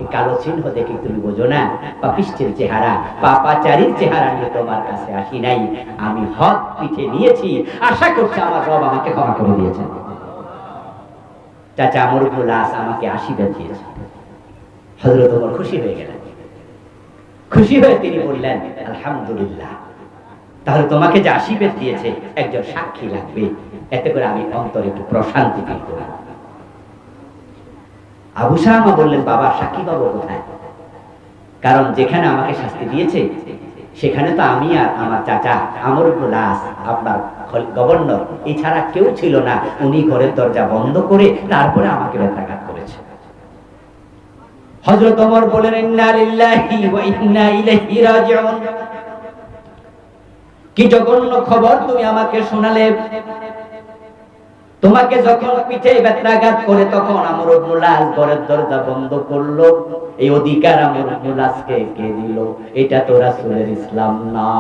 এই কালো চিহ্ন দেখে তুমি বোঝো না? পাপিষ্টের চেহারা, পাপাচারীর চেহারা নিয়ে তোমার কাছে আসি নাই, আমি হক পিঠে নিয়েছি, আশা করছি আমার রব আমাকে ক্ষমা করে দিয়েছেন। চাচা আমর ইবনুল আস আমাকে আশীর্বাদ দিয়েছে। হযরত ওমর খুশি হয়ে গেলেন। খুশি হয়ে তিনি বললেন, আলহামদুলিল্লাহ, তাহলে তোমাকে যে আশীর্বাদ দিয়েছে একজন সাক্ষী লাগবে, এতে করে আমি অন্তরে একটু প্রশান্তি ফিল করব। আবু শাহামা বললেন, বাবা, সাক্ষী পাবো কোথায়? কারণ যেখানে আমাকে শাস্তি দিয়েছে সেখানে তো আমি আর আমার চাচা আমর ইবনুল আস, আপনার গভর্নর, এছাড়া কেউ ছিল না। উনি ঘরের দরজা বন্ধ করে তারপরে আমাকে বেত্রাঘাত করেছে। হযরত ওমর বলেন, ইন্না লিল্লাহি ওয়া ইন্না ইলাইহি রাজিউন। কি জঘন্য খবর তুমি আমাকে শোনালে! তোমাকে যখন পিঠে বেত্রাঘাত করে তখন আমর ইবনুল আস ঘরের দরজা বন্ধ করলো। এই অধিকার আমর ইবনুল আসকে কে দিল? এটা তো রাসূলের ইসলাম না।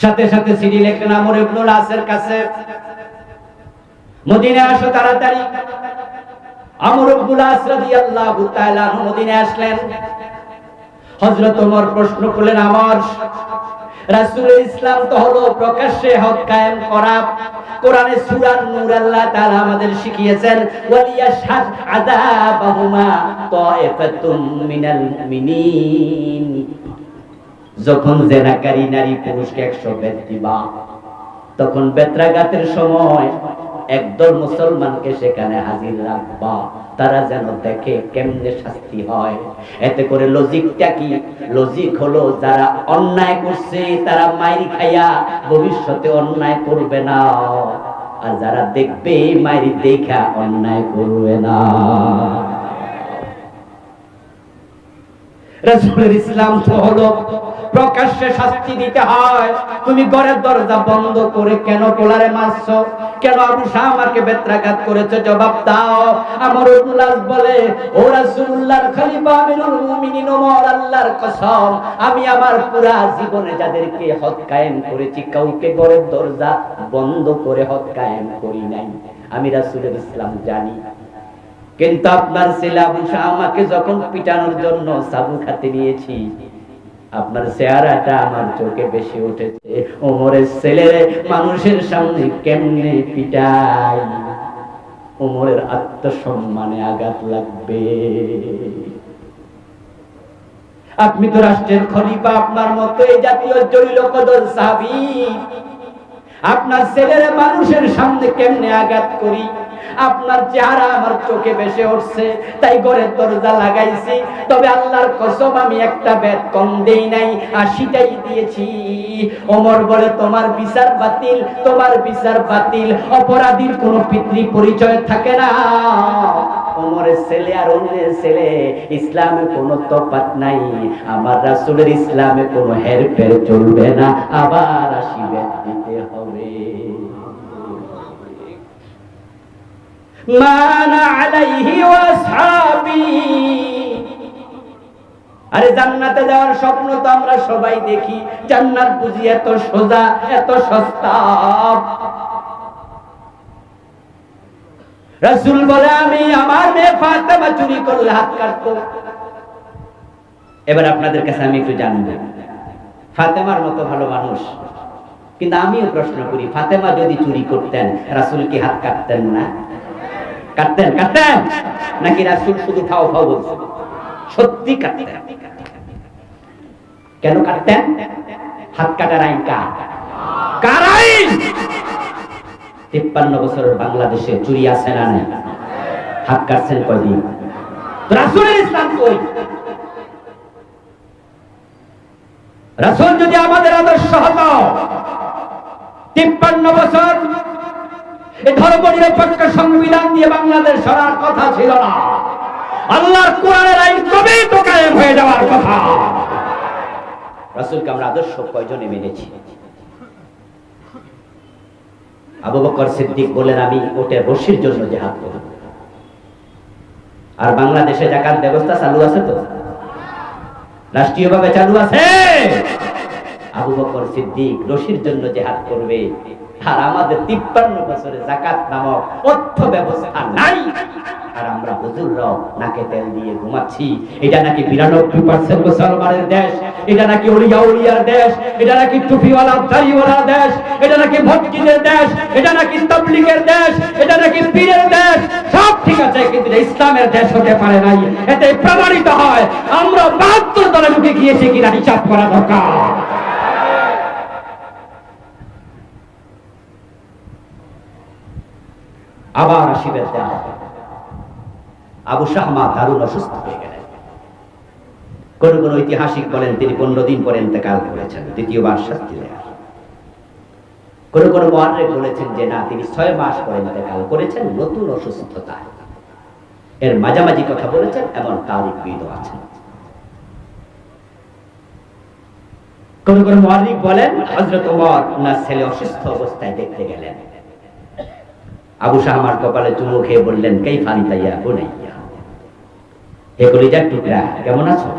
সাথে সাথে চিঠি লিখলেন আমর ইবনুল আসের কাছে, মদিনায় আসো তাড়াতাড়ি। আমর ইবনুল আস রাদিয়াল্লাহু তাআলা আনহু মদিনায় আসলেন। হযরত ওমর প্রশ্ন করলেন, আমার রাসূলের ইসলাম তো হলো প্রকাশ্যে হক কায়েম করা। কোরআনে সূরা নূর আল্লাহ তাআলা আমাদের শিখিয়েছেন, ওয়ালিয়াশহাদ আযাবাহুমা তায়েফাতুম মিনাল মুমিনিন। যখন জেনাকারী নারী পুরুষকে 100 বেত দিবা, তখন বেত্রাঘাতের সময় একদল মুসলমানকে সেখানে হাজির রাখবা, তারা যেন দেখে কেমনে শাস্তি হয়। এতে করে লজিকটা কি? লজিক হলো যারা অন্যায় করছে তারা মাইর খাইয়া ভবিষ্যতে অন্যায় করবে না, আর যারা দেখবে মাইর দেখা অন্যায় করবে না। রাসূলের ইসলাম তো হলো প্রকাশ্যে শাস্তি দিতে হয়। তুমি ঘরের দরজা বন্ধ করে কেন পোলারে মারছো? কেন আবু শামাকে বেত্রাঘাত করেছো? জবাব দাও। আমর ইবনুল আস বলে, ও রাসূলুল্লাহর খলিফা আমিরুল মুমিনিন ওমর, আল্লাহর কসম আমি আমার পুরা জীবনে যাদেরকে হদ কায়েম করেছি কাউকে ঘরের দরজা বন্ধ করে হদ কায়েম করি নাই। আমি রাসূলের ইসলাম জানি। কিন্তু আপনার ছেলে আবু শামাকে যখন পিটানোর জন্য সাবু খাতে নিয়েছি, আপনার চেহারাটা আমার চোখে বেশি উঠেছে। ওমরের ছেলে মানুষের সামনে কেমনে পিটাই? ওমরের আত্মসম্মানে আঘাত লাগবে। আপনি তো রাষ্ট্রের খলিফা, আপনার মতো এই জাতীয় জলিল কদর সাহাবী, আপনার ছেলের মানুষের সামনে কেমনে আঘাত করি? আপনার চেহারা আমার চোখে ভেসে উঠছে, তাই ঘরের দরজা লাগাইছি। তবে আল্লাহর কসম আমি একটা বেত কম দেই নাই, ৮০টাই দিয়েছি। ওমর বলে, তোমার বিচার বাতিল, তোমার বিচার বাতিল। অপরাধীর কোনো পিতৃ পরিচয় থাকে না। ওমরের ছেলে আর অন্যের ছেলে ইসলামে কোনো তফাৎ নাই। আমার রাসূলের ইসলামে কোনো হেরফের চলবে না। আবার ৮০ বেত দিতে হবে। মানা আলাইহি ওয়াসহাবি। আরে জান্নাতে যাওয়ার স্বপ্ন তো আমরা সবাই দেখি। জান্নাত বুঝি এত সোজা, এত সস্তা? রাসূল বলে, আমি আমার মেয়ে ফাতেমা চুরি করলে হাত কাটতো। এবার আপনাদের কাছে আমি একটু জানবো, ফাতেমার মতো ভালো মানুষ, কিন্তু আমিও প্রশ্ন করি, ফাতেমা যদি চুরি করতেন রাসূল কি হাত কাটতেন না? কাটতেন? কাটতেন নাকি রাসূল শুধু ফাও ফাও বলছেন? সত্যি কাটতেন। কেন কাটতেন? হাত কাটার আইন কার আইন? 53 বছরের বাংলাদেশে চুরি আছে না নাই? হাত কাটছেন কয়দিন? রাসূলের ইসলাম কই? রাসূল যদি আমাদের আদর্শ হতো, 53 বছর এই ধর্মনিরপেক্ষ সংবিধান দিয়ে বাংলাদেশ সরার কথা ছিল না। আল্লাহর কোরআনের আইন কবেই তো কায়েম হয়ে যাওয়ার কথা। রাসূলকে আমরা আদর্শ কয়জনে মেনেছি? আবু বকর সিদ্দিক বলেন, আমি ওটে রশির জন্য জিহাদ করব। আর বাংলাদেশে যাকাত ব্যবস্থা চালু আছে তো? রাষ্ট্রীয়ভাবে চালু আছে। আবু বকর সিদ্দিক রশির জন্য জিহাদ করবে, আর আমাদের 53 বছরে যাকাত নামক অর্থ ব্যবস্থা নাই। আর আমরা হুজুররাও নাকে তেল দিয়ে ঘুমাচ্ছি। এটা নাকি 92% মুসলমানের দেশ, এটা নাকি ওলিয়া ওলিয়ার দেশ, এটা নাকি টুপিওয়ালা দাড়িওয়ালা দেশ, এটা নাকি ভটকিদের দেশ, এটা নাকি তাবলীগের দেশ, এটা নাকি পীরের দেশ। সব ঠিক আছে, কিন্তু ইসলামের দেশ হতে পারে নাই। এতে প্রমাণিত হয় আমরা 72 দলে ঢুকে গিয়েছি কিনা হিসাব করা দরকার। আবার ৮০ বেত দেওয়া হবে। আবু শাহমা দারুণ অসুস্থ হয়ে গেলেন। কোন কোন ঐতিহাসিক বলেন তিনি 15 দিন পরে ইন্তেকাল করেছেন, দ্বিতীয়বার শাস্তি দেওয়ার। কোন কোন মুআররিখ বলেছেন যে না, তিনি 6 মাস পরে ইন্তেকাল করেছেন, নতুন অসুস্থতা। এর মাঝামাঝি কথা বলেছেন এমন তারিখবিদ আছেন। কোন কোন মুআররিখ বলেন হযরত ওমর ওনার ছেলে অসুস্থ অবস্থায় দেখতে গেলেন। আবু শাহমার কপালে চুমু খেয়ে বললেন, কাইফা আনতা ইয়া বুনাইয়া, হে কলিজার টুকরা, কেমন আছো?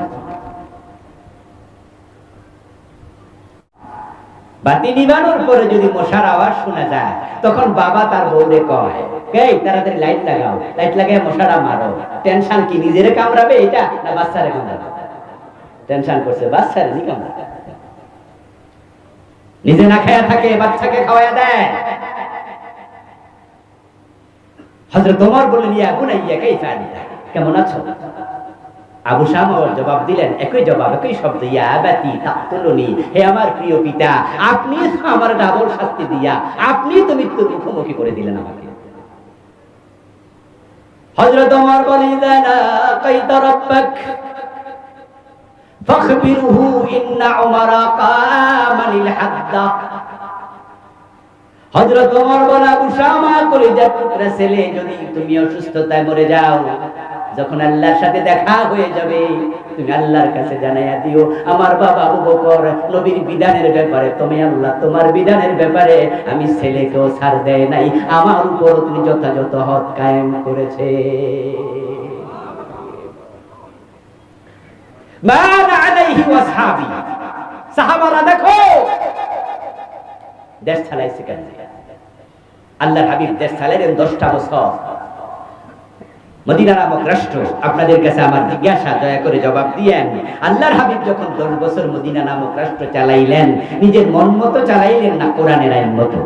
বাতি নিবানোর পরে যদি মশার আওয়াজ শোনা যায়, তখন বাবা তার বউরে কয়, এই তাড়াতাড়ি লাইট লাগাও, লাইট লাগায় মশারা মারো। টেনশন কি, নিজেরে কামড়াবে এটা না বাচ্চারে কামড়াবে? টেনশন করছে বাচ্চারে নি কামড়াবে। নিজে না খায়া থাকে, বাচ্চাকে খাওয়ায়া দেয়। হযরত ওমর বললেন, ইয়া বুনাইয়া কাইফা আনতা, কেমন আছো? আবু শামা জবাব দিলেন, একই জবাব, একই শব্দ, ইয়া আবাতি তাকতুলুনি, হে আমার প্রিয় পিতা, আপনি আমার ডাবল শাস্তি দিয়া আপনি তো মৃত্যুর মুখোমুখি করে দিলেন আমাকে। হযরত ওমর বলেন, ইযা কাইতা রাব্বাক ফাখবিরহু ইন্না উমারা কামানিল হাদ্দা। হযরত ওমর বলেন, আবু শামা কলিজার টুকরা ছেলে, যদি তুমি অসুস্থতায় মরে যাও, যখন আল্লাহর সাথে দেখা হয়ে যাবে তুমি আল্লাহর কাছে জানাইয়া দিও, আমার বাবা আবু বকর নবীর বিধানের ব্যাপারে তুমি আল্লাহ তোমার বিধানের ব্যাপারে আমি ছেলেকেও ছাড় দেয় নাই, আমার উপর তুমি যথাযথ হক কায়েম করেছে। মান আলাইহি ওয়াসহাবি, সাহাবারা দেখো দেশ চালাইছে কেন? আল্লাহর হাবিব দেশ চালাইলেন 10টা বছর। মদিনা নামক রাষ্ট্র, আপনাদের কাছে আমার জিজ্ঞাসা, দয়া করে জবাব দিয়েন। আল্লাহর হাবিব যখন 10 বছর মদিনা নামক রাষ্ট্র চালাইলেন, নিজের মন মতো চালাইলেন না কোরআনের আইন মতো?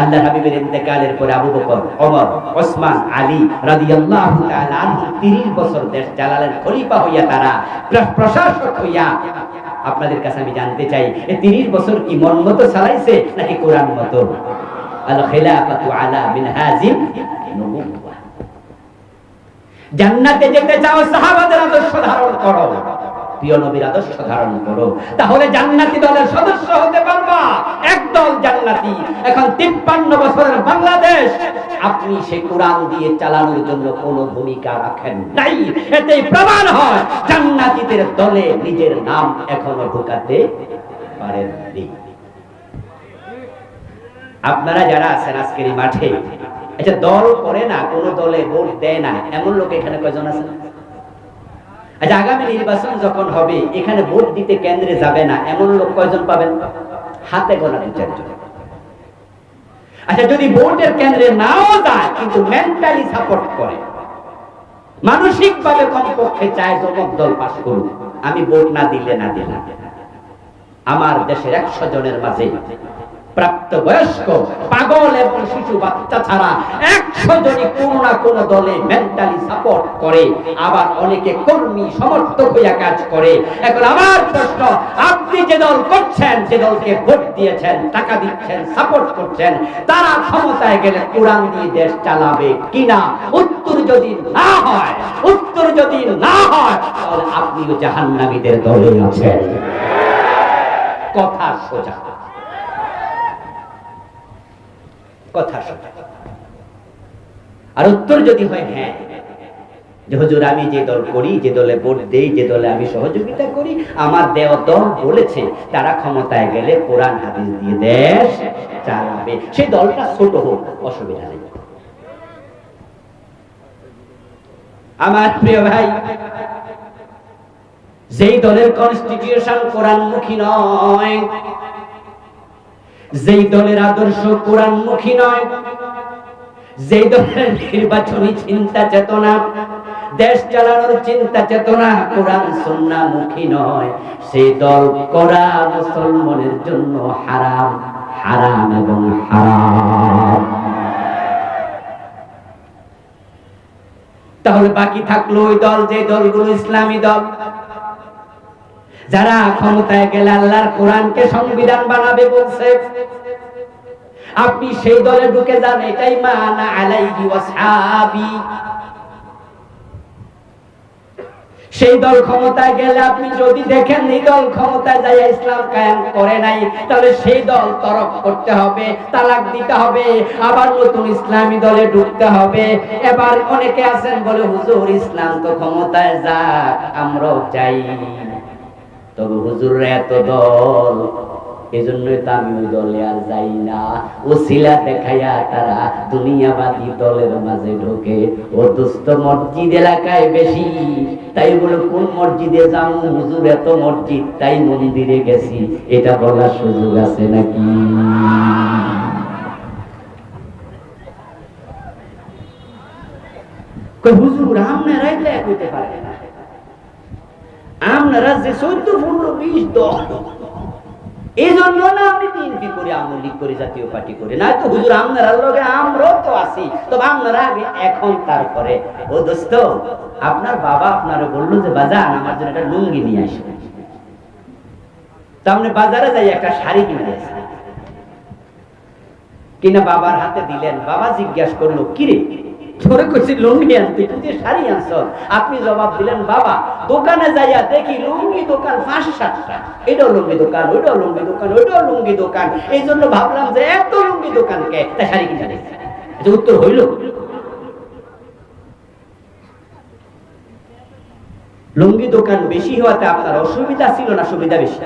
আল্লাহর হাবিবের ইন্তেকালের পরে আবু বকর, ওমর, ওসমান, আলী রাদিয়াল্লাহু তাআলা আনহু 30 বছর দেশ চালালেন খলিফা হইয়া, তারা প্রশাসক হইয়া। আপনাদের কাছে আমি জানতে চাই, এই 30 বছর কি মন মতো চালাইছে নাকি কোরআন মতো? আল খিলাফাতু আলা মিনহাজিন নবুওয়াহ। জান্নাতে যেতে চাও সাহাবাদের আদর্শ ধারণ করো, প্রিয় নবীর আদর্শ ধারণ করো, তাহলে জান্নাতি দলের সদস্য হতে পারবা। একদল জান্নাতি। এখন 53 বছরের বাংলাদেশ আপনি সেই কোরআন দিয়ে চালানোর জন্য কোনো ভূমিকা রাখেন নাই। এতেই প্রমাণ হয় জান্নাতীদের দলে নিজের নাম এখনো ঢোকাতে পারেননি। আপনারা যারা আছেন আজকের এই মাঠে, আচ্ছা দল করে না, কোন দলে ভোট দেয় না, এমন লোক এখানে কয়জন আছেন? আচ্ছা আগামী নির্বাচন যখন হবে এখানে ভোট দিতে কেন্দ্রে যাবে না, এমন লোক কয়জন পাবেন? হাতে গোনা 2-4 জন। আচ্ছা যদি ভোটের কেন্দ্রে নাও যায় কিন্তু মেন্টালি সাপোর্ট করে, মানসিক ভাবে কমপক্ষে চায় যমক দল পাস করুক, আমি ভোট না দিলে না দিলাম। আমার দেশের 100 জনের মাঝে প্রাপ্তবয়স্ক, পাগল এবং শিশু বাচ্চা ছাড়া 100 জনই কোনো না কোনো দলে মেন্টালি সাপোর্ট করে, আবার অনেকে কর্মী সমর্থক হইয়া কাজ করে। এখন আমার প্রশ্ন, আপনি যে দল করছেন, যে দলকে ভোট দিয়েছেন, টাকা দিচ্ছেন, সাপোর্ট করছেন, তারা ক্ষমতায় গেলে কোরআন দিয়ে দেশ চালাবে কিনা? উত্তর যদি না হয়, তাহলে আপনিও জাহান্নামীদের দলে আছেন। কথা সোজা, কথা সোজা। আর উত্তর যদি হয় হ্যাঁ, যে হুজুর আমি যে দল করি, যে দলে ভোট দেই, যে দলে আমি সহযোগিতা করি, আমার দেওয়া দল বলেছে তারা ক্ষমতায় গেলে কোরআন হাদিস দিয়ে দেশ চালাবে, সেই দলটা ছোট হোক, অসুবিধা নেই। আমার প্রিয় ভাই, যেই দলের কনস্টিটিউশন কোরআনমুখী নয়, যেই দলের আদর্শ কোরআনমুখী নয়, যেই দলের নির্বাচনী চিন্তা চেতনা, দেশ চালানোর চিন্তা চেতনা কোরআন সুন্নাহমুখী নয়, সেই দল করা মুসলমানের জন্য হারাম, হারাম এবং হারাম। তাহলে বাকি থাকলো ওই দল, যে দলগুলো ইসলামী দল, যারা ক্ষমতায় গেলে আল্লাহর কোরআনকে সংবিধান বানাবে বলছে। আপনি সেই দলে ঢুকে যান, এটাই মানা আলাইহি ওয়াসহাবি। সেই দল ক্ষমতায় গেলে আপনি যদি দেখেন এই দল ক্ষমতায় যায় ইসলাম কায়েম করে নাই, তাহলে সেই দল তরক করতে হবে, তালাক দিতে হবে, আবার নতুন ইসলামী দলে ঢুকতে হবে। এবার অনেকে আছেন বলে হুজুর ইসলাম তো ক্ষমতায় যাক, আমরাও চাই, তবে হুজুররা এত দল, এজন্যই তো আমি ওই দলে আর যাই না। ওসিলা দেখাইয়া তারা দুনিয়াবাদী দলের মাঝে ঢোকে। ও দোস্ত মসজিদ এলাকায় বেশি, তাই বলে কোন মসজিদে যাবো, হুজুর এত মসজিদ তাই মন্দিরে গেছি, এটা বলার সুযোগ আছে নাকি? হুজুর আপনারাই তো এক হইতে পারে না, আপনারা যে 14, 15, 20 দল, এই জন্য না আমি বিএনপি করি, আওয়ামী লীগ করি, জাতীয় পার্টি করি না। তো হুজুর আপনারা লগে আমরাও তো আছি, তবে আপনারা আগে এখন তারপরে। ও দোস্ত, আপনার বাবা আপনারা বললো যে বাজার আমার জন্য একটা লুঙ্গি নিয়ে আসবে, তাহলে বাজারে যাই একটা শাড়ি কিনে আসে, কিনা বাবার হাতে দিলেন। বাবা জিজ্ঞাসা করলো কিরে তোরে কইছি লুঙ্গি আনতে, তুই শাড়ি আনছ? আপনি জবাব দিলেন বাবা দোকানে যাইয়া দেখি লুঙ্গি দোকান 5-7টা, এটাও লুঙ্গি দোকান, ওইটাও লুঙ্গি দোকান, ওইটাও লুঙ্গি দোকান, এই জন্য ভাবলাম যে এত লুঙ্গি দোকান কে, তা শাড়ি কিনে নিয়েছে। উত্তর হইল লুঙ্গি দোকান বেশি হওয়াতে আপনার অসুবিধা ছিল না সুবিধা বেশি?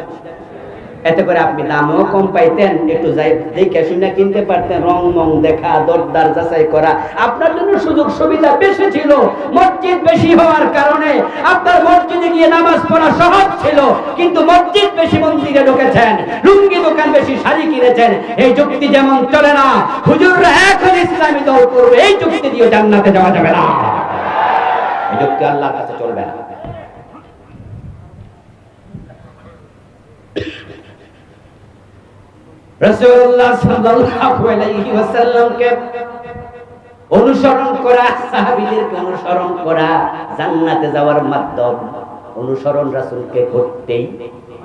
এতে করে আপনি দামও কম পাইতেন, একটু যাই দেখে শুনে কিনতে পারতেন, রং মং দেখা, দরদার যাচাই করা, আপনার জন্য সুযোগ সুবিধা বেশি ছিল। মসজিদ বেশি হওয়ার কারণে আপনার মসজিদে গিয়ে নামাজ পড়া সহজ ছিল, কিন্তু মসজিদ বেশি মন্দিরে ঢুকেছেন, লুঙ্গি দোকান বেশি শাড়ি কিনেছেন। এই যুক্তি যেমন চলে না, হুজুররা এখন ইসলামী দল করবে, এই যুক্তি দিয়ে জান্নাতে যাওয়া যাবে না। এই যুক্তি আল্লাহর কাছে চলবে না। রাসূলুল্লাহ সাল্লাল্লাহু আলাইহি ওয়াসাল্লামকে অনুসরণ করা, সাহাবীদেরকে অনুসরণ করা জান্নাতে যাওয়ার মাধ্যম। অনুসরণ রাসূলকে করতেই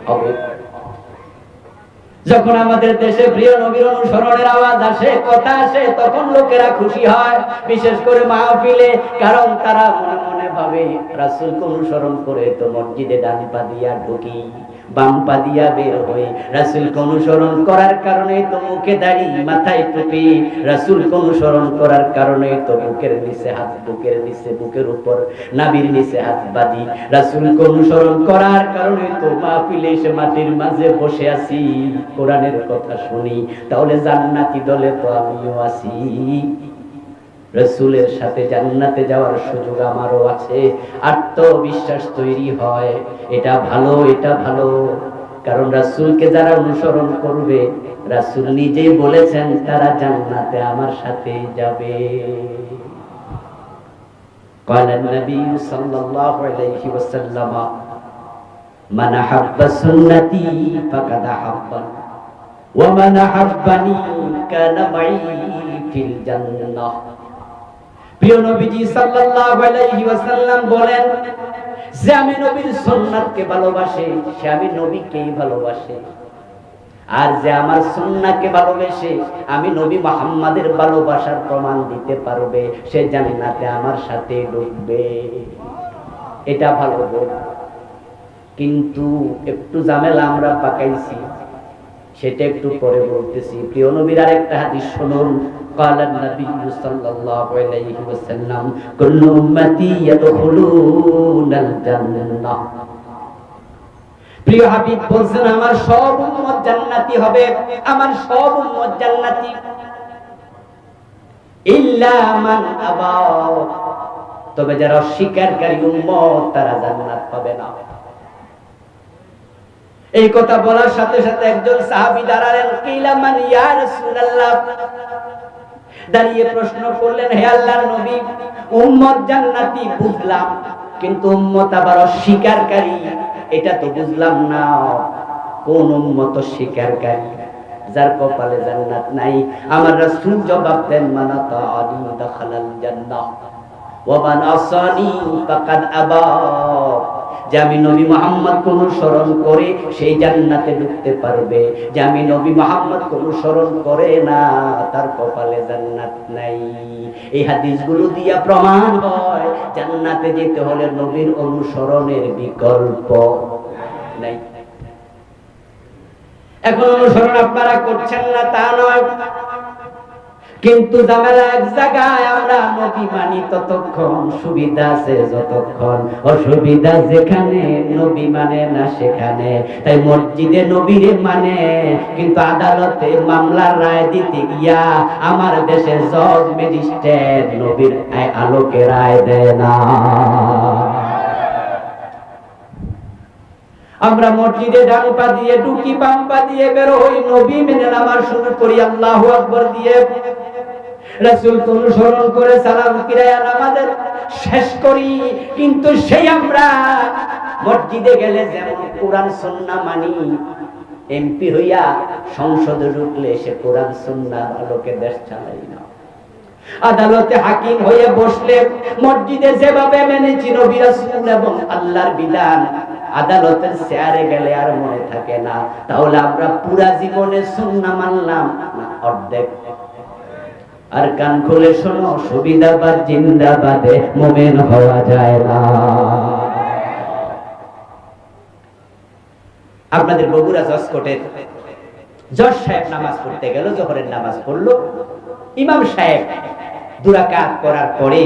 হবে। যখন আমাদের দেশে প্রিয় নবীর অনুসরণের আওয়াজ আসে, কথা আসে, তখন লোকেরা খুশি হয়, বিশেষ করে মাহফিলে। কারণ তারা মনে মনে ভাবে রাসূলকে অনুসরণ করে তো মসজিদে ডান পা দিয়া ঢুকি, বাম পা দিয়া বের হই। রাসূলকে অনুসরণ করার কারণে তো মুখে দাড়ি, মাথায় টুপি। রাসূলকে অনুসরণ করার কারণে তো বুকের নিচে হাত, বুকের নিচে, বুকের উপর, নাভির নিচে হাত বাঁধি। রাসূলকে অনুসরণ করার কারণে তো মাহফিলে এসে মাটির মাঝে বসে আছি, কোরআনের কথা শুনি। তাহলে জান্নাতি দলে তো আমিও আছি। রাসূলের সাথে জান্নাতে যাওয়ার সুযোগ আমারও আছে। আত্মবিশ্বাস তৈরি হয়, এটা ভালো, এটা ভালো। কারণ রাসূলকে যারা অনুসরণ করবে, রাসূল নিজেই বলেছেন তারা জান্নাতে আমার সাথে যাবে। قال النبي صلى الله عليه وسلم من أحب سنتي فقد أحبني ومن أحبني كان معي في الجنة। প্রিয় নবীজি সাল্লাল্লাহু আলাইহি ওয়াসাল্লাম বলেন, যে আমি নবীর সুন্নাতকে ভালোবাসে সে আমি নবীকেই ভালোবাসে, আর যে আমার সুন্নাহকে ভালোবাসে আমি নবী মুহাম্মাদের ভালোবাসার প্রমাণ দিতে পারবে, সে জান্নাতে আমার সাথে ঢুকবে। এটা ভালো গুণ। কিন্তু একটু ঝামেলা আমরা পাকাইছি, সেটা একটু পরে বলতেছি। প্রিয় নবীর আরেকটা হাদিস শুনুন। قال النبي صلى الله عليه وسلم كل امتي يدخلون الجنه। প্রিয় হাবিব বলেন আমার সব উম্মত জান্নাতি হবে, আমার সব উম্মত জান্নাতি, ইল্লা মান আবা, তবে যারা অস্বীকারী উম্মত তারা জান্নাত পাবে না। এই কথা বলার সাথে সাথে একজন সাহাবী দাঁড়ালেন, কিলা মান ইয়া রাসূলুল্লাহ, দাঁড়িয়ে প্রশ্ন করলেন, হে আল্লাহর নবী, উম্মত জান্নাতি বুঝলাম, কিন্তু উম্মত আবার অস্বীকারী, এটা তো বুঝলাম না। কোন উম্মত অস্বীকারী? যার কপালে জান্নাত নাই। আমার রাসূল জবাব দেন, মান আতাআনি দাখালাল জান্নাহ ওয়া মান আসানি ফাকাদ আবা। যে আমি নবী মুহাম্মদকে অনুসরণ করে সেই জান্নাতে ঢুকতে পারবে, যে আমি নবী মুহাম্মদকে অনুসরণ করে না তার কপালে জান্নাত নাই। এই হাদিসগুলো দিয়া প্রমাণ হয় জান্নাতে যেতে হলে নবীর অনুসরণের বিকল্প নাই। এখন অনুসরণ আপনারা করছেন না তা নয়, কিন্তু ঝামেলা এক জায়গায়, আমরা নবী মানি ততক্ষণ, সুবিধা আছে যতক্ষণ, অসুবিধা যেখানে, নবী মানে না সেখানে। তাই মসজিদে নবীরে মানে, কিন্তু আদালতে মামলার রায় দিতে গিয়া আমার দেশে জজ ম্যাজিস্ট্রেট নবীর আলোকে রায় দেয় না। আমরা মসজিদে ডান পা দিয়ে ঢুকি, বাম পা দিয়ে বের হই, নবী মেনে নামাজ শুরু করি আল্লাহু আকবার দিয়ে, রাসূলকে অনুসরণ করে সালাম ফিরায়া নামাজের শেষ করি। কিন্তু সেই আমরা মসজিদে গেলে যেমন কোরআন সুন্নাহ মানি, এমপি হইয়া সংসদে ঢুকলে সে কোরআন সুন্নাহর আলোকে দেশ চালাই না। আদালতে হাকিম হয়ে বসলে মসজিদে যেভাবে মেনেছি নবী রাসূল এবং আল্লাহর বিধান, আদালতের চেয়ারে গেলে আর মনে থাকে না। তাহলে আমরা পুরা জীবনে সুন্নাহ মানলাম না অর্ধেক। আর কান খুলে শোনো, সুবিধাবাদ জিন্দাবাদে মুমিন হওয়া যায় না। আপনাদের বগুড়া জজ কোর্টের জজ সাহেব নামাজ পড়তে গেল, জোহরের নামাজ পড়লো, ইমাম সাহেব 2 রাকাত করার পরে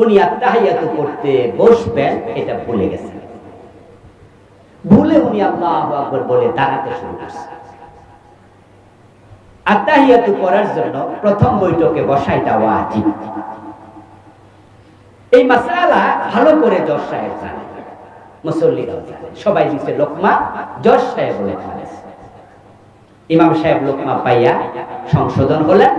উনি আত্তাহিয়াতু করতে বসবেন এটা ভুলে গেছেন। ভুলে উনি আল্লাহু আকবার বলে দাঁড়াতে শুরু করছেন। আত্তাহিয়াতু করার জন্য প্রথম বৈঠকে বসাইটা ওয়াজিব। এই মাসআলা ভালো করে জজ সাহেব জানেন, মুসল্লিরাও জানেন, সবাই দিচ্ছে লোকমা, জজ সাহেব বলে ফেলেছে। ইমাম সাহেব লোকমা পাইয়া সংশোধন হলেন,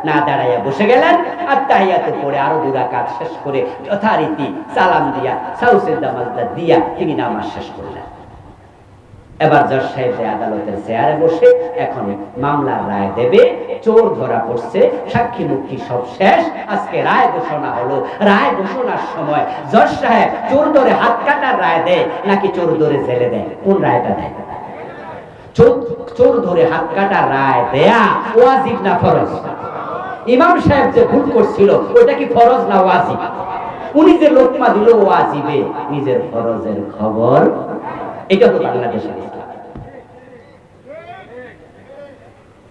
না দাঁড়াইয়া বসে গেলেন, আর তাহিয়াতে পড়ে আরো 2 রাকাত শেষ করে যথারীতি সালাম দিয়া সাউসেদা মাজদা দিয়া তিনি নামাজ শেষ করলেন। এবার জজ সাহেব আদালতের চেয়ারে বসে এখন মামলার রায় দেবে। চোর ধরা পড়ছে, সাক্ষী মুক্তি সব শেষ, আজকে রায় ঘোষণা হলো। রায় ঘোষণার সময় জজ সাহেব চোর ধরে হাত কাটার রায় দেয় নাকি চোর ধরে জেলে দেয়? কোন রায়টা দেয়? চোর ধরে হাত কাটার রায় দেয়া ওয়াজিব না ফরজ? ইমাম সাহেব যে ভুল করছিল ওটা কি ফরজ না ওয়াজিব? উনি যে লোকমা দিল ওয়াজিবে, নিজের ফরজের খবর। এটা তো বাংলাদেশের ইসলাম।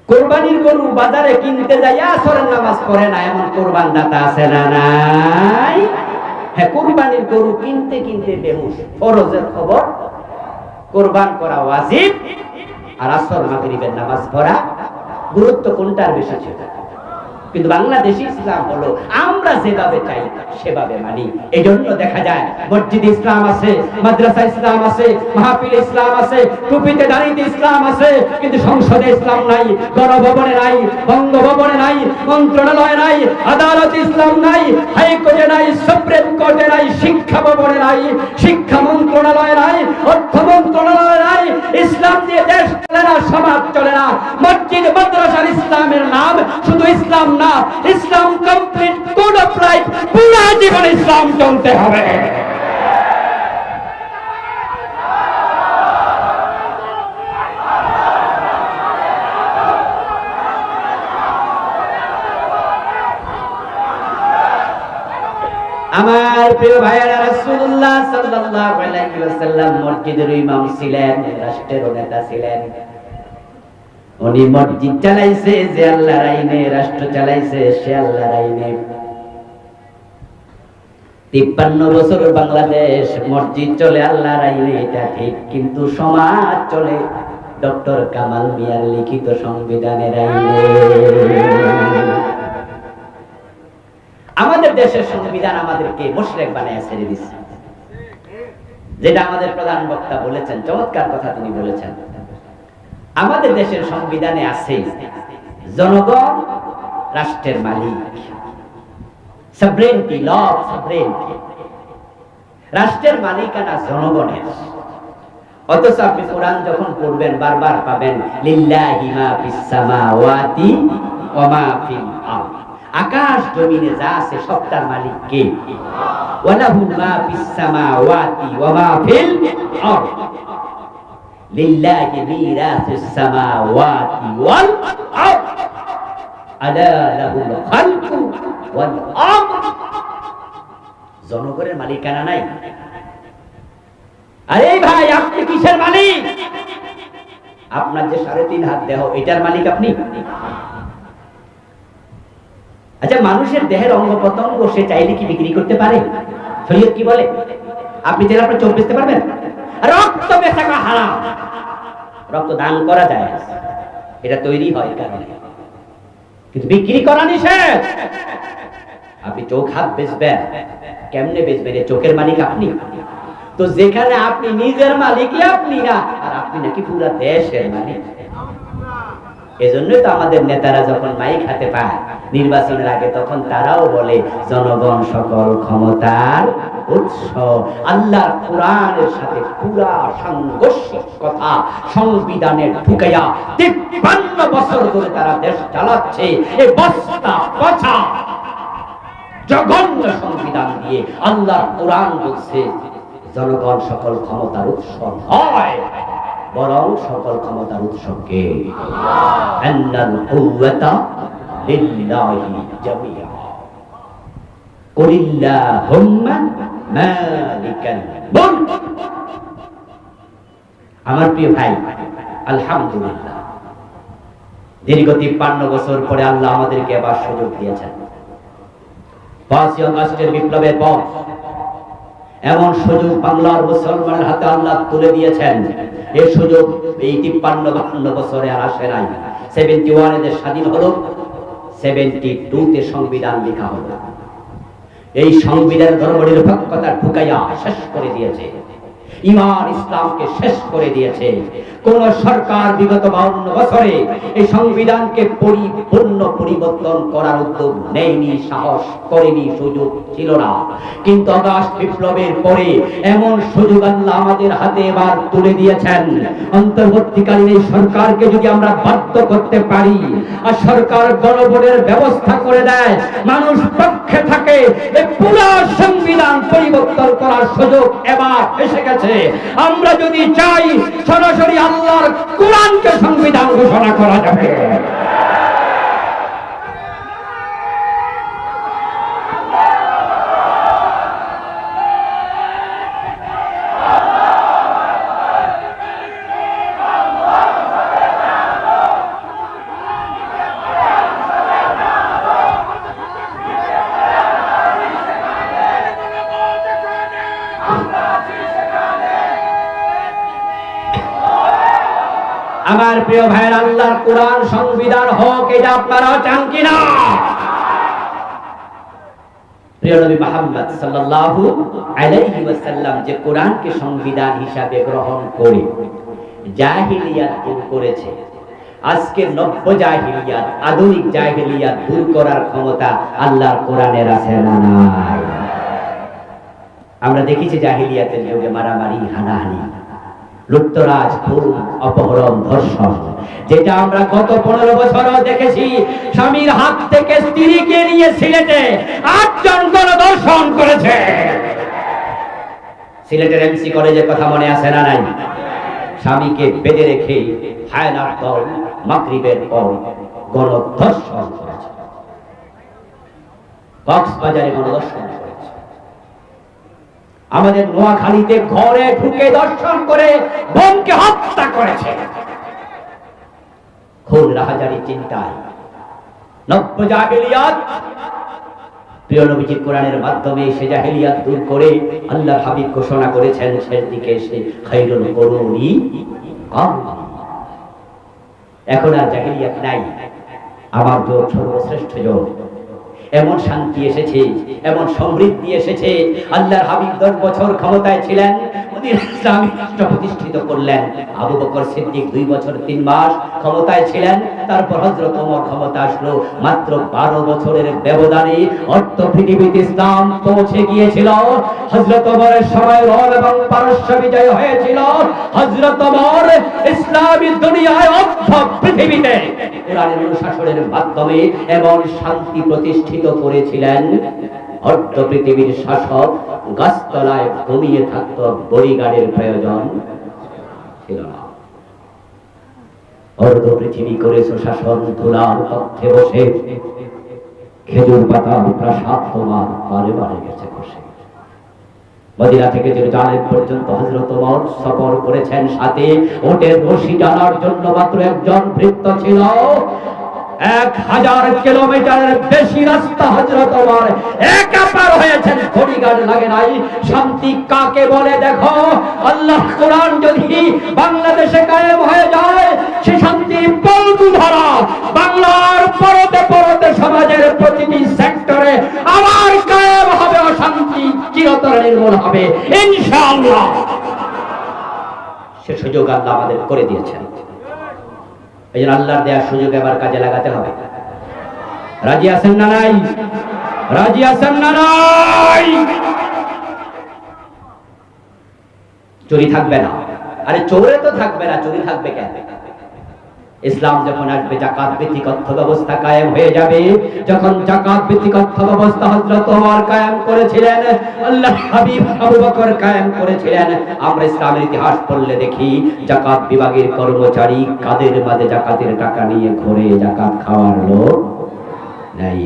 কুরবানির গরু বাজারে কিনতে যাইয়া আসরের নামাজ পড়ে না এমন কুরবান দাতা আছে না নাই? হ্যাঁ, কুরবানির গরু কিনতে কিনতে বেহুশ। ফরজের খবর, কুরবান করা ওয়াজিব, আর আসর মাগরিবের নামাজ পড়া গুরুত্ব কোনটার বেশি ছিল? কিন্তু বাংলাদেশি ইসলাম হলো আমরা যেভাবে চাই সেভাবে মানি। এই জন্য দেখা যায় মসজিদ ইসলাম আছে, মাদ্রাসা ইসলাম আছে, মাহফিল ইসলাম আছে, টুপিতে দাঁড়িয়ে ইসলাম আছে, কিন্তু সংসদে ইসলাম নাই, গণভবনে নাই, বঙ্গভবনে নাই, মন্ত্রণালয়ে নাই, আদালত ইসলাম নাই, হাইকোর্টে নাই, সুপ্রিম কোর্টে নাই, শিক্ষা ভবনে নাই, শিক্ষা মন্ত্রণালয়ে নাই, অর্থ মন্ত্রণালয়ে নাই। ইসলাম দিয়ে দেশ চলে না, সমাজ চলে না। মসজিদ মাদ্রাসার ইসলামের নাম শুধু ইসলাম না, ইসলাম কমপ্লিট কোড অফ লাইফ, পুরো জীবন ইসলাম চলতে হবে। আমার প্রিয় ভাইয়েরা, রাসূলুল্লাহ সাল্লাল্লাহু আলাইহি ওয়াসাল্লাম মসজিদের ইমাম ছিলেন, রাষ্ট্রের নেতা ছিলেন। উনি মসজিদ চালাইছে যে আল্লাহর আইনে, রাষ্ট্র চালাইছে সে আল্লাহর আইনে। 53 বছর বাংলাদেশ মসজিদ চলে আল্লাহর আইনে, এটা ঠিক, কিন্তু সমাজ চলে ডক্টর কামাল মিয়ার লিখিত সংবিধানের আইনে। আমাদের দেশের সংবিধান আমাদেরকে মুশরিক বানায় ছেড়ে দিচ্ছে, যেটা আমাদের প্রধান বক্তা বলেছেন, চমৎকার কথা তিনি বলেছেন। আমাদের দেশের সংবিধানে আছে জনগণ রাষ্ট্রের মালিক, সভরেনিটি, ল অফ সভরেনিটি, রাষ্ট্রের মালিকানা জনগণের। অথচ আপনি কোরআন যখন পড়বেন বারবার পাবেন লিল্লাহি মা ফিস সামাওয়াতি ওয়া মা ফিল আরদ, আকাশ জমিনে যা আছে সবটার মালিক কে? ওয়ালাহু মা ফিস সামাওয়াতি ওয়া মা ফিল আরদ, লিল্লাহি মিরাসুস সামাওয়াতি ওয়াল আরদ, আলা লাহুল খালকু ওয়াল আমর। জনগণের মালিকানা নাই। আরে ভাই, আপনি কিসের মালিক? আপনার যে 3.5 হাত দেহ, এটার মালিক আপনি? আচ্ছা, মানুষের দেহের অঙ্গ প্রত্যঙ্গ সে চাইলে কি বিক্রি করতে পারে? শরীয়ত কি বলে? আপনি চাইলে আপনার চোখ বেচতে পারবেন? রক্ত বেচা হারাম, রক্ত দান করা যায়, এটা তৈরি হয় কারণে, কিন্তু বিক্রি করা নিষেধ। আপনি চোখ হাত বেচবেন, কেমনে বেচবেন? চোখের মালিক আপনি। তো যেখানে আপনি নিজের মালিকই আপনি না, আর আপনি নাকি পুরো দেশের মালিক। এজন্যই তো আমাদের নেতারা যখন মাইক হাতে পায় নির্বাচনের আগে, তখন তারাও বলে জনগণ সকল ক্ষমতার উৎস। আল্লাহর কোরআনের সাথে পুরা সাংঘর্ষিক কথা সংবিধানে ঢুকাইয়া 53 বছর ধরে তারা দেশ চালাচ্ছে। এই বস্তা পচা জঘন্য সংবিধান দিয়ে আল্লাহর কোরআন বলছে জনগণ সকল ক্ষমতার উৎস নয়, বরং সকল ক্ষমতার উৎস কে? আন্নাল কুওয়াতা লিল্লাহি জামিআ, কুলিল্লাহুম্মা মালিকাল মুলক। আমার প্রিয় ভাই, আলহামদুলিল্লাহ, দীর্ঘ 53 বছর পরে আল্লাহ আমাদেরকে আবার সুযোগ দিয়েছেন। 5ই আগস্টের বিপ্লবের পর এমন সুযোগ বাংলার মুসলমানের হাতে আল্লাহ তুলে দিয়েছেন। এই সুযোগ এই 53-52 বছরে আর আসে নাই। 71 এ স্বাধীন হলো, 72 সংবিধান লেখা হলো। এই সংবিধান ধর্মনিরপেক্ষতা ঢুকাইয়া শেষ করে দিয়েছে, ঈমান ইসলামকে শেষ করে দিয়েছে। কোন সরকার বিগত 52 বছরে এই সংবিধানকে পরিপূর্ণ পরিবর্তন করার উদ্যোগ নেয়নি, সাহস করেনি, সুযোগ ছিল না। কিন্তু আগস্ট বিপ্লবের পরে এমন সুযোগ আল্লাহ আমাদের হাতে এবার তুলে দিয়েছেন। অন্তর্বর্তীকালীন এই সরকারকে যদি আমরা বাধ্য করতে পারি আর সরকার গণভোটের ব্যবস্থা করে দেয়, মানুষ পক্ষে থাকে, এই পুরো সংবিধান পরিবর্তন করার সুযোগ এবার এসে গেছে। আমরা যদি চাই সরাসরি আল্লাহর কোরআনকে সংবিধান ঘোষণা করা যাবে। আমার প্রিয় ভাইয়ের, আল্লাহর কোরআন সংবিধান হোক, এটা আপনারা চান কিনা? প্রিয় নবী মুহাম্মদ সাল্লাল্লাহু আলাইহি ওয়াসাল্লাম যে কোরআনকে সংবিধান হিসাবে গ্রহণ করে জাহিলিয়াত দূর করেছে, আজকে নব্য জাহিলিয়াত, আধুনিক জাহিলিয়াত দূর করার ক্ষমতা আল্লাহর কোরআনের আছে না নাই? আমরা দেখেছি জাহিলিয়াতের যুগে মারামারি, হানাহানি, লুটতরাজ, খুন, অপহরণ, ধর্ষণ, যেটা আমরা গত 15 বছরও দেখেছি। স্বামীর হাত থেকে স্ত্রীকে নিয়ে সিলেটে 8 জন গণধর্ষণ করেছে। সিলেটের এমসি কলেজের কথা মনে আছে না নাই? স্বামীকে বেঁধে রেখে হায়নার দল মাগরিবের পর গণধর্ষণ করেছে। কক্সবাজারে গণধর্ষণ করেছে। আমাদের নোয়াখালীতে ঘরে ঢুকে দর্শন করে বোনকে হত্যা করেছে। খুন রাহাজারি চিন্তায় নব্য জাহিলিয়াত, প্রিয় নবীজির কোরআনের মাধ্যমে সে জাহিলিয়াত দূর করে আল্লাহর হাবিব ঘোষণা করেছেন, শেষ দিকে সে খায়রুল কুরুনি। এখন আর জাহিলিয়াত নাই, আমার জোর সর্বশ্রেষ্ঠ জোর। এমন শান্তি এসেছে, এমন সমৃদ্ধি এসেছে। আল্লাহর হাবিব 10 বছর ক্ষমতায় ছিলেন, ইসলামী রাষ্ট্র প্রতিষ্ঠিত করলেন। আবু বকর সিদ্দিক 2 বছর 3 মাস ক্ষমতায় ছিলেন। তারপর হযরত ওমর ক্ষমতা আসলো। মাত্র 12 বছরের ব্যবধানে অর্ধ পৃথিবীতে ইসলাম পৌঁছে গিয়েছিল। হযরত ওমরের সময় রোম এবং পারস্য বিজয় হয়েছিল। হযরত ওমর ইসলামী দুনিয়ায় অর্ধ পৃথিবীতে কোরআনের অনুশাসনের মাধ্যমে এমন শান্তি প্রতিষ্ঠিত করেছিলেন, অর্ধ পৃথিবীর শাসক গাছতলায় ঘুমিয়ে থাকত, বডিগার্ডের প্রয়োজন ছিল না। অর্ধ পৃথিবী করেছে শাসন, ধুলার কক্ষে বসে খেজুর পাতার প্রাসাদ তোমার বারে বারে গেছে বসে। মদিনা থেকে জেরুজালেম পর্যন্ত হযরত ওমর সফর করেছেন, সাথে ওটের রশি টানার জন্য মাত্র একজন ভৃত্য ছিল। 1000 কিলোমিটারের বেশি রাস্তা হযরত ওমর একা পার হয়েছেন, বডিগার্ড লাগে নাই। শান্তি কাকে বলে দেখো। আল্লাহ কোরআন যদি বাংলাদেশে কায়েম হয়ে যায়, সে শান্তি বলবু ধরা বাংলার পরতে পরতে সমাজের প্রতিটি সেক্টরে আবার কায়েম হবে, অশান্তি চিরতরে নির্মূল হবে ইনশাআল্লাহ। সে সুযোগ আল্লাহ আমাদের করে দিয়েছেন। এই জন্য আল্লাহর দেওয়ার সুযোগ এবার কাজে লাগাতে হবে। রাজি আছেন না নাই? রাজি আছেন না নাই? চুরি থাকবে না। আরে চোরে তো থাকবে না, চুরি থাকবে কেন? ইসলাম যখন আসবে, যাকাত ভিত্তিক অর্থ ব্যবস্থা কায়েম হয়ে যাবে। যখন যাকাত ভিত্তিক অর্থ ব্যবস্থা হযরত ওমর কায়েম করেছিলেন, আল্লাহর হাবিব আবু বকর কায়েম করেছিলেন। আমরা ইসলামের ইতিহাস পড়লে দেখি, যাকাত বিভাগের কর্মচারী কাদের মাঝে যাকাতের টাকা নিয়ে ঘুরে যাকাত খাওয়ার লোক নাই।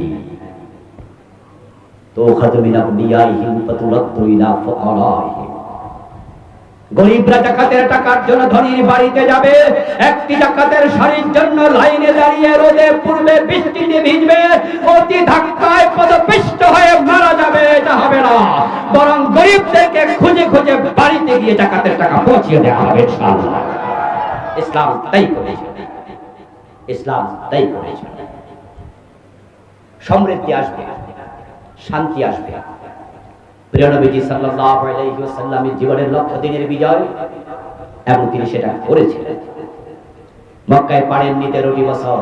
তো খাদমিনা বিয়াইহিম ফাতুলাতু ইলা ফুকারাইহিম, গরিবরা যাকাতের টাকার জন্য ধনীর বাড়িতে যাবে, একটি যাকাতের শাড়ির জন্য লাইনে দাঁড়িয়ে রোদে পূর্বে বৃষ্টিতে ভিজবে, অতি ধাক্কায় পদপিষ্ট হয়ে মারা যাবে, এটা হবে না। বরং গরিবদেরকে খুঁজে খুঁজে বাড়িতে গিয়ে জাকাতের টাকা পৌঁছিয়ে দেওয়া হবে ইনশাআল্লাহ। ইসলাম তাই করেছে, ইসলাম তাই করেছে। সমৃদ্ধি আসবে, শান্তি আসবে। প্রিয় নবীজি সাল্লাল্লাহু আলাইহি ওয়াসাল্লামের জীবনের লক্ষ্য দিনের বিজয়, এবং তিনি সেটা করেছিলেন। মক্কায় পাড়েননি 13টি বছর,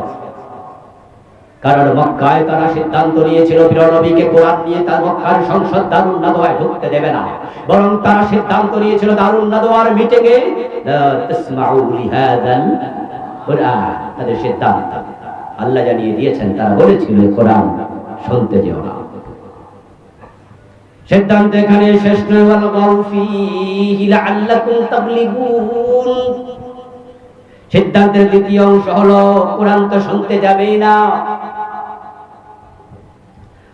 কারণ মক্কায় তারা সিদ্ধান্ত নিয়েছিল প্রিয় নবীকে কোরআন নিয়ে তার মক্কার সংসদ দারুন নাদওয়ায় ঢুকতে দেবে না, বরং তারা সিদ্ধান্ত নিয়েছিল দারুন নাদওয়ার মিটিংয়ে তাসমাউ লিহাযাল কোরআন, তাদের সিদ্ধান্ত আল্লাহ জানিয়ে দিয়েছেন, তারা বলেছিল কোরআন শুনতে যেও না। সিদ্ধান্ত এখানে শেষ নয়, ওয়াল গাউফিহি লাআল্লাকুম তাবলিগুন। সিদ্ধান্তের দ্বিতীয় অংশ হলো কোরআন তো শুনতে যাবেই না,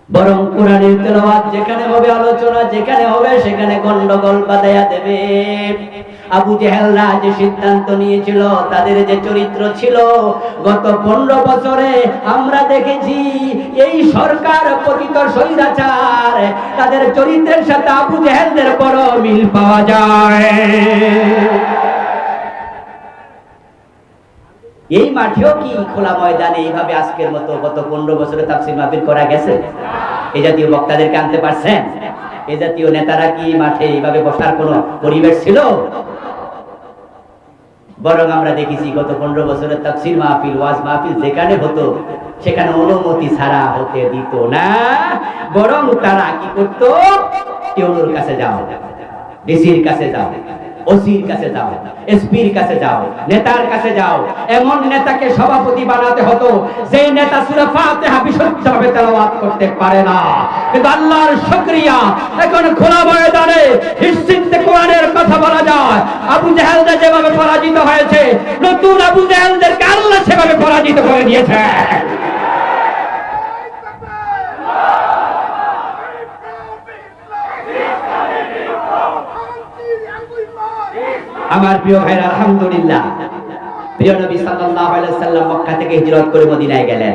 বরং কোরআনের তেলাওয়াত যেখানে হবে, আলোচনা যেখানে হবে, সেখানে গন্ডগোল বাঁধাইয়া দেবে। আবু জেহেলরা যে সিদ্ধান্ত নিয়েছিল, তাদের যে চরিত্র ছিল, গত 15 বছরে আমরা দেখেছি এই সরকার পতিত স্বৈরাচার, তাদের চরিত্রের সাথে আবু জেহেলদের বড় মিল পাওয়া যায়। এই মাঠেও কি খোলা ময়দানে এইভাবে আজকের মতো গত 15 বছরে তাফসীর মাহফিল করা গেছে? এই জাতীয় বক্তাদেরকে আনতে পারছেন? এই জাতীয় নেতারা কি মাঠে এইভাবে বসার কোনো পরিবেশ ছিল? বরং আমরা দেখেছি গত 15 বছরের তাফসীর মাহফিল, ওয়াজ মাহফিল যেখানে হতো, সেখানে অনুমতি ছাড়া হতে দিত না, বরং তারা কি করত, টিউনুর কাছে যাও, ডিসির কাছে যাও, ওসির কাছে যাও, এসপির কাছে যাও, নেতার কাছে যাও। এমন নেতাকে সভাপতি বানাতে হতো যে নেতা সূরা ফাতিহা বিশুদ্ধভাবে তেলাওয়াত করতে পারে না। কিন্তু আল্লাহর শুকরিয়া, এখন খোলা ময়দানে নিশ্চিন্তে কোরআনের কথা বলা যায়। আবু জেহেলরা যেভাবে পরাজিত হয়েছে, নতুন আবু জেহেলদেরকে আল্লাহ সেভাবে পরাজিত করে দিয়েছে। আমার প্রিয় ভাইরা, আলহামদুলিল্লাহ, প্রিয় নবী সাল্লাল্লাহু আলাইহি ওয়াসাল্লাম মক্কা থেকে হিজরত করে মদিনায় গেলেন।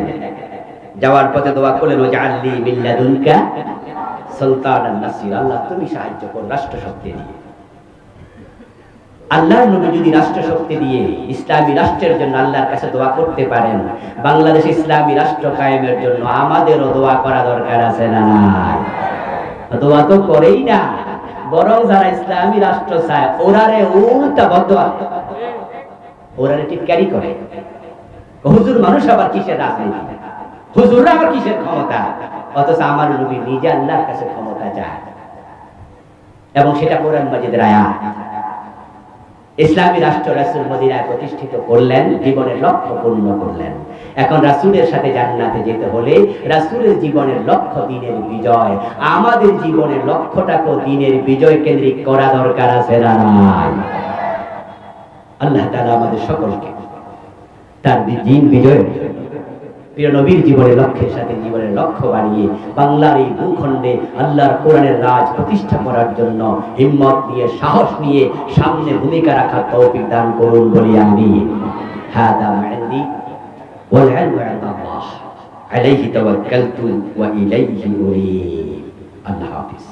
যাওয়ার পথে দোয়া করলেন, ওয়াজআলনি মিন লাদুনকা সুলতানান নাসির, আল্লাহ তুমি সাহায্য করো রাষ্ট্র শক্তি দিয়ে। আল্লাহর নবী যদি রাষ্ট্র শক্তি দিয়ে ইসলামী রাষ্ট্রের জন্য আল্লাহর কাছে দোয়া করতে পারেন, বাংলাদেশ ইসলামী রাষ্ট্র কায়েমের জন্য আমাদেরও দোয়া করা দরকার আছে না নাই? দোয়া তো করেই না, বরং যারা ইসলামী রাষ্ট্র চায় ওরারে উল্টা বদদোয়া, ওরারে টিটকারি করে। হুজুর মানুষ আবার কিসের রাজনীতি, হুজুররা আবার কিসের ক্ষমতা, অথচ আমার নবী নিজে আল্লাহর কাছে ক্ষমতা চায়, এবং সেটা কোরআন মাজিদের আয়াত। ইসলামী রাষ্ট্র রাসূল মদিনায় প্রতিষ্ঠিত করলেন, জীবনের লক্ষ্য পূর্ণ করলেন। এখন রাসূলের সাথে জান্নাতে যেতে হলে রাসূলের জীবনের লক্ষ্য দ্বীনের বিজয়, আমাদের জীবনের লক্ষ্যটাকে দ্বীনের বিজয় কেন্দ্রিক করা দরকার আছে না নাই? আল্লাহ তাআলা আমাদের সকলকে তার দ্বীন বিজয়ের প্রিয় নবীর জীবনের লক্ষ্যের সাথে জীবনের লক্ষ্য বানিয়ে বাংলার এই ভূখণ্ডে আল্লাহর কোরআনের রাজ প্রতিষ্ঠা করার জন্য হিম্মত নিয়ে, সাহস নিয়ে সামনে ভূমিকা রাখার তৌফিক দান করুন বলি আমিন। হাদা মা'ইন্দি ওয়াল ইলমু ইনদাল্লাহ আলাইহি তাওয়াক্কালতু ওয়া ইলাইহি উনীব। আল্লাহ হাফেজ।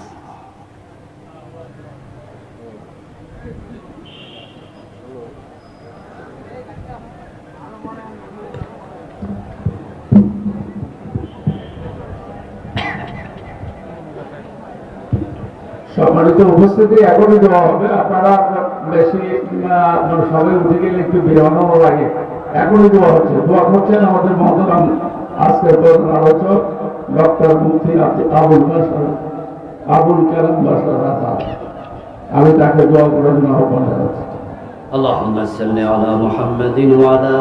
সম্মানিত উপস্থিতি, এখনই দেওয়া হবে। আপনারা বেশি সবাই উঠে গেলে একটু বেরোনো লাগে, এখনই দেওয়া হচ্ছে। দোয়া করছেন আমাদের মহতরাম আজকের প্রধান আলোচক ডক্টর মুফতি আবুল কালাম বাশার আজাদ। আমি তাকে দোয়া করার জন্য আহ্বান জানাচ্ছি। আল্লাহুম্মা সাল্লি আলা মুহাম্মাদিন ওয়া আলা